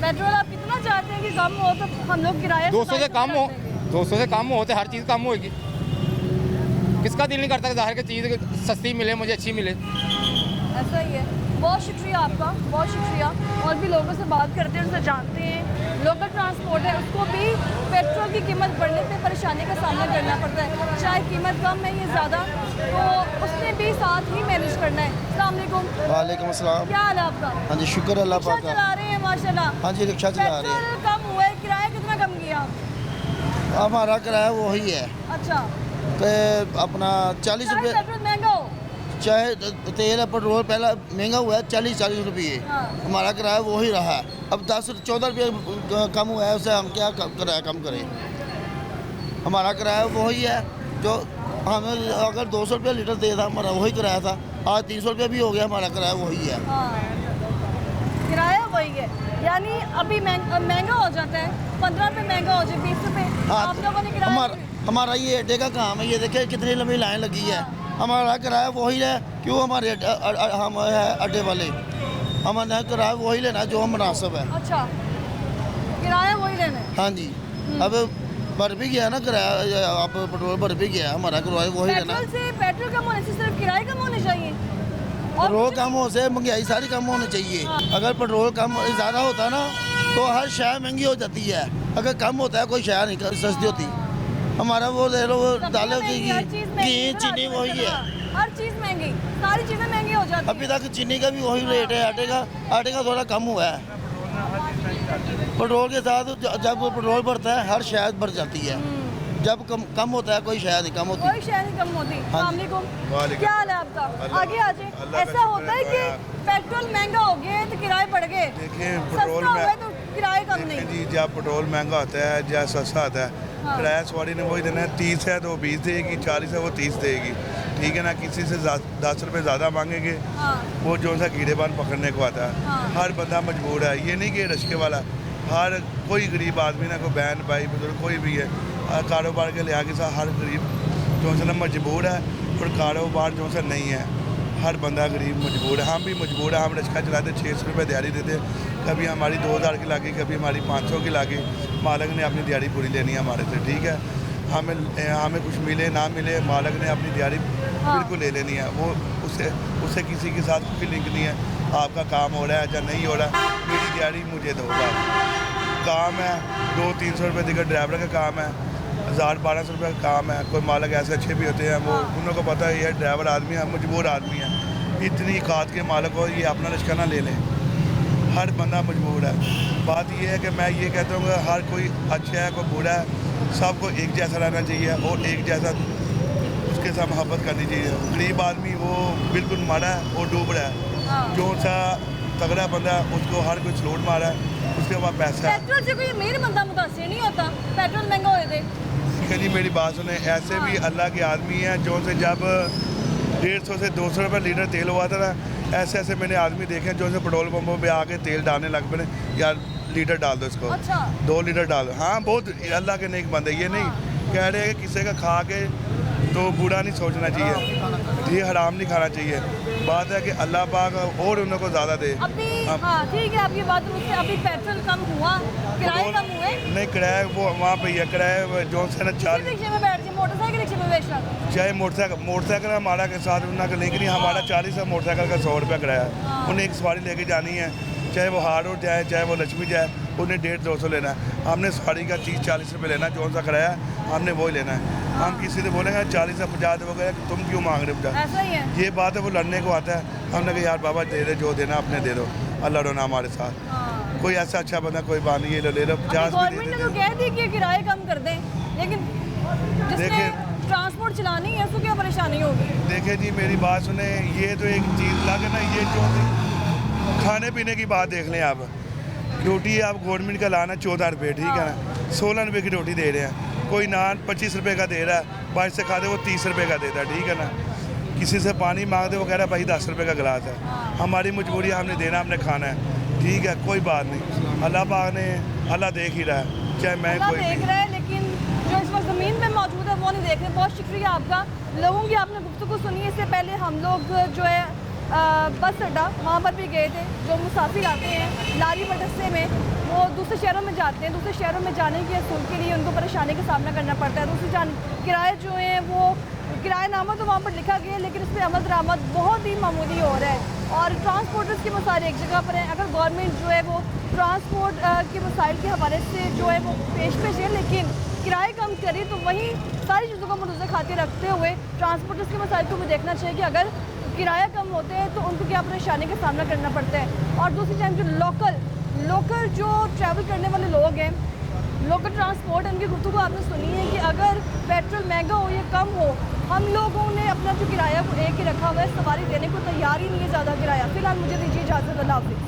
पेट्रोल आप कितना चाहते हैं कि कम हो तो हम लोग किराया 200 से कम हो, 200 से कम हो तो हर चीज़ कम होगी। किसका दिल नहीं करता कि ज़ाहिर की चीज़ सस्ती मिले, मुझे अच्छी मिले। ऐसा ही है। बहुत शुक्रिया आपका, बहुत शुक्रिया। और भी लोगों से बात करते हैं, उनसे जानते हैं। लोकल ट्रांसपोर्ट है उसको भी पेट्रोल की कीमत बढ़ने पे परेशानी का सामना करना पड़ता है, चाहे कीमत कम है या ज़्यादा, तो उसने भी साथ ही मैनेज करना है। अस्सलाम वालेकुम। वालेकुम अस्सलाम। क्या हाल है आपका? हाँ जी शुक्र अल्लाह पाक का। चला रहे हैं माशाल्लाह। हाँ जी रिक्शा चला रहे हैं। पेट्रोल कम हुआ है, किराया कितना कम किया आप? हमारा किराया वही है। अच्छा। तो अपना 40 रुपये। पेट्रोल महंगा हो चाहे तेल पेट्रोल पहला महंगा हुआ है 40 रुपये। हाँ। हमारा किराया वही रहा है। अब 10-14 रुपये कम हुआ है, उससे हम क्या किराया कम करें? हमारा किराया वही है जो हमें अगर 200 रुपये लीटर दे था हमारा वही किराया था, आज 300 रुपये भी हो गया, हमारा किराया वही है। किराया वही है, यानी अभी महंगा हो जाता है, 15 रुपये महंगा हो जाए, 20 रुपये। हाँ, आप लोगों ने किराया हमारा ये अड्डे का काम है, ये देखिए कितनी लंबी लाइन लगी है। हमारा किराया वही है, क्यों हमारे हम है अड्डे वाले, हमारा किराया वही लेना जो हम मुनासिब है। अच्छा, किराया वही लेना है। हाँ जी। अब बढ़ भी गया ना किराया, आप पेट्रोल बढ़ भी गया, हमारा किराया वही है ना। पेट्रोल कम होने से सिर्फ किराए कम होने चाहिए, पेट्रोल कम होने से महंगाई सारी कम होनी चाहिए। अगर पेट्रोल कम ज़्यादा होता ना तो हर शय महंगी हो जाती है, अगर कम होता है कोई शय नहीं सस्ती होती। हमारा वो ले लो, वो दालों की घी चीनी वही है, हर चीज़ महंगी, सारी चीज़ें महंगी हो जाती है। अभी तक चीनी का भी वही रेट है, आटे का थोड़ा कम हुआ है। पेट्रोल के साथ जब पेट्रोल बढ़ता है हर शय बढ़ जाती है, जब कम होता है कोई शय नहीं कम होती, कोई शय नहीं कम होती। वालेकुम, क्या हाल है आपका? आगे आ जाए। ऐसा होता है कि पेट्रोल महंगा हो गया तो किराए बढ़ गए, देखिए सस्ता पेट्रोल हो गया तो किराए कम नहीं। जी जब पेट्रोल महंगा होता है या सस्ता होता है, किराया सवारी ने वही देना है, 30 है तो 20 देगी, 40 है वो 30 देगी, ठीक है ना। किसी से 10 रुपये ज़्यादा मांगेंगे, वो जो सा कीड़ेबान पकड़ने को आता है। हर बंदा मजबूर है, ये नहीं कि रश्के वाला, हर कोई गरीब आदमी ना, कोई बहन भाई बुजुर्ग कोई भी है, कारोबार के लिहाज से हर गरीब जो सा मजबूर है, और कारोबार जो सा नहीं है, हर बंदा गरीब मजबूर है। हम भी मजबूर है, हम रिक्शा चलाते 600 रुपये दिहाड़ी देते, कभी हमारी 2000 की लागी, कभी हमारी 500 की लागी। मालिक ने अपनी दिहाड़ी पूरी लेनी है हमारे से, ठीक है। हमें कुछ मिले ना मिले, मालिक ने अपनी दिहाड़ी बिल्कुल ले लेनी है। वो उससे किसी के साथ कोई लिंक नहीं है, आपका काम हो रहा है या नहीं हो रहा है, मेरी दिहाड़ी मुझे दो। काम है 200-300 रुपये देकर ड्राइवर का काम है, 1000-1200 रुपये का काम है। कोई मालिक ऐसे अच्छे भी होते हैं, वो उन लोगों को पता है ये ड्राइवर आदमी है, मजबूर आदमी है, इतनी खाद के मालिक हो ये अपना रिश्का ना ले लें, हर बंदा मजबूर है। बात ये है कि मैं ये कहता हूँ कि हर कोई अच्छा है कोई बुरा है, सबको एक जैसा रहना चाहिए और एक जैसा उसके साथ मोहब्बत करनी चाहिए। गरीब आदमी वो बिल्कुल मारा है और डूब रहा है, जो सा तगड़ा बंदा उसको हर कोई स्लोट मारा है, उसके पास पैसा है। पेट्रोल से कोई अमीर बंदा मुतासिर नहीं होता, पेट्रोल महंगा हो थे। जी मेरी बात सुने, ऐसे भी अल्लाह के आदमी हैं जो से जब 150 से 200 रुपये लीटर तेल हुआ था ना, ऐसे ऐसे मैंने आदमी देखे जो से पेट्रोल पंपों पे आके तेल डालने लग पड़े, यार लीटर डाल दो इसको, 2 लीटर डाल दो। हाँ बहुत अल्लाह के नेक बंदे, ये नहीं कह रहे कि किसी का खा के तो बुरा नहीं सोचना चाहिए, ये हराम नहीं खाना चाहिए। बात है कि अल्लाह पाक और उन को ज़्यादा दे। अभी हाँ ठीक है, आपकी बात मुझसे अभी पेट्रोल कम हुआ, किराए कम हुए? नहीं किराया वो वहाँ पे ही है, किराया जो से ना 4 रिक्शे में बैठ मोटरसाइकिल रिक्शे में बेच रहा, चाहे मोटरसाइकिल हमारा के साथ उनका लेकिन हमारा 40 है, मोटरसाइकिल का 100 रुपया किराया। उन्हें एक सवारी लेके जानी है, चाहे वो हार रोड जाए चाहे वो लक्ष्मी जाए, उन्हें 150-200 लेना है। हमने सवारी का 30-40 रुपये लेना, जो सा किराया हमने वही लेना है। हम किसी से बोलेंगे 40 से 50 हो गया, तुम क्यों मांग रहे हो 50? ऐसा ही है। ये बात है, वो लड़ने को आता है। हमने कहा यार बाबा दे दे, जो देना अपने दे दो, अल्लाह रोना हमारे साथ। कोई ऐसा अच्छा बंदा कोई बात नहीं, ये ले लो 50। गवर्नमेंट ने तो कह दी कि किराए कम कर दें, लेकिन जिसने ट्रांसपोर्ट चलानी है उसको क्या परेशानी होगी? देखिए जी मेरी बात सुने, ये तो एक चीज़ लगे ना, ये जो खाने पीने की बात देख लें आप, रोटी है आप गवर्नमेंट का लाना 14 रुपये, ठीक है ना, 16 रुपये की रोटी दे रहे हैं। कोई नान 25 रुपये का दे रहा है, बाहर से खाते वो 30 रुपये का देता है, ठीक है ना। किसी से पानी मांगते वो कह रहा है भाई 10 रुपये का गिलास है। हमारी मजबूरी है, हमने देना, हमने खाना है, ठीक है, कोई बात नहीं। अल्लाह पाक ने, अल्लाह देख ही रहा है, चाहे मैं कोई देख रहा है, लेकिन जो इस वक्त ज़मीन पे मौजूद है वो नहीं देख रहे। बहुत शुक्रिया आपका। लोगों की आपने गुफ्तगू सुनी। इससे पहले हम लोग जो है बस अड्डा वहाँ पर भी गए थे। जो मुसाफिर आते हैं लारी मदरसे में, वो दूसरे शहरों में जाते हैं, दूसरे शहरों में जाने के असूल के लिए उनको परेशानी का सामना करना पड़ता है। दूसरी किराए जो हैं वो किराएनामा तो वहाँ पर लिखा गया है, लेकिन इस पर अमल दरामद बहुत ही मामूली हो रहा है और ट्रांसपोर्टर्स के मसाइल एक जगह पर हैं। अगर गवर्नमेंट जो है वो ट्रांसपोर्ट के मसाइल के हवाले से जो है वो पेश है, लेकिन किराए कम करें तो वहीं सारी चीज़ों को मद्देनज़र खाते रखते हुए ट्रांसपोर्टर्स के मसाइल को भी देखना चाहिए कि अगर किराया कम होते हैं तो उनको क्या परेशानी का सामना करना पड़ता है। और दूसरी टाइम जो लोकल जो ट्रैवल करने वाले लोग हैं, लोकल ट्रांसपोर्ट, उनकी गुफ्तगू आपने सुनी है कि अगर पेट्रोल महंगा हो या कम हो, हम लोगों ने अपना जो किराया को एक ही रखा हुआ है, सवारी देने को तैयार ही नहीं है ज़्यादा किराया। फिलहाल मुझे दीजिए इजाज़त, अल्लाह हाफ़िज़।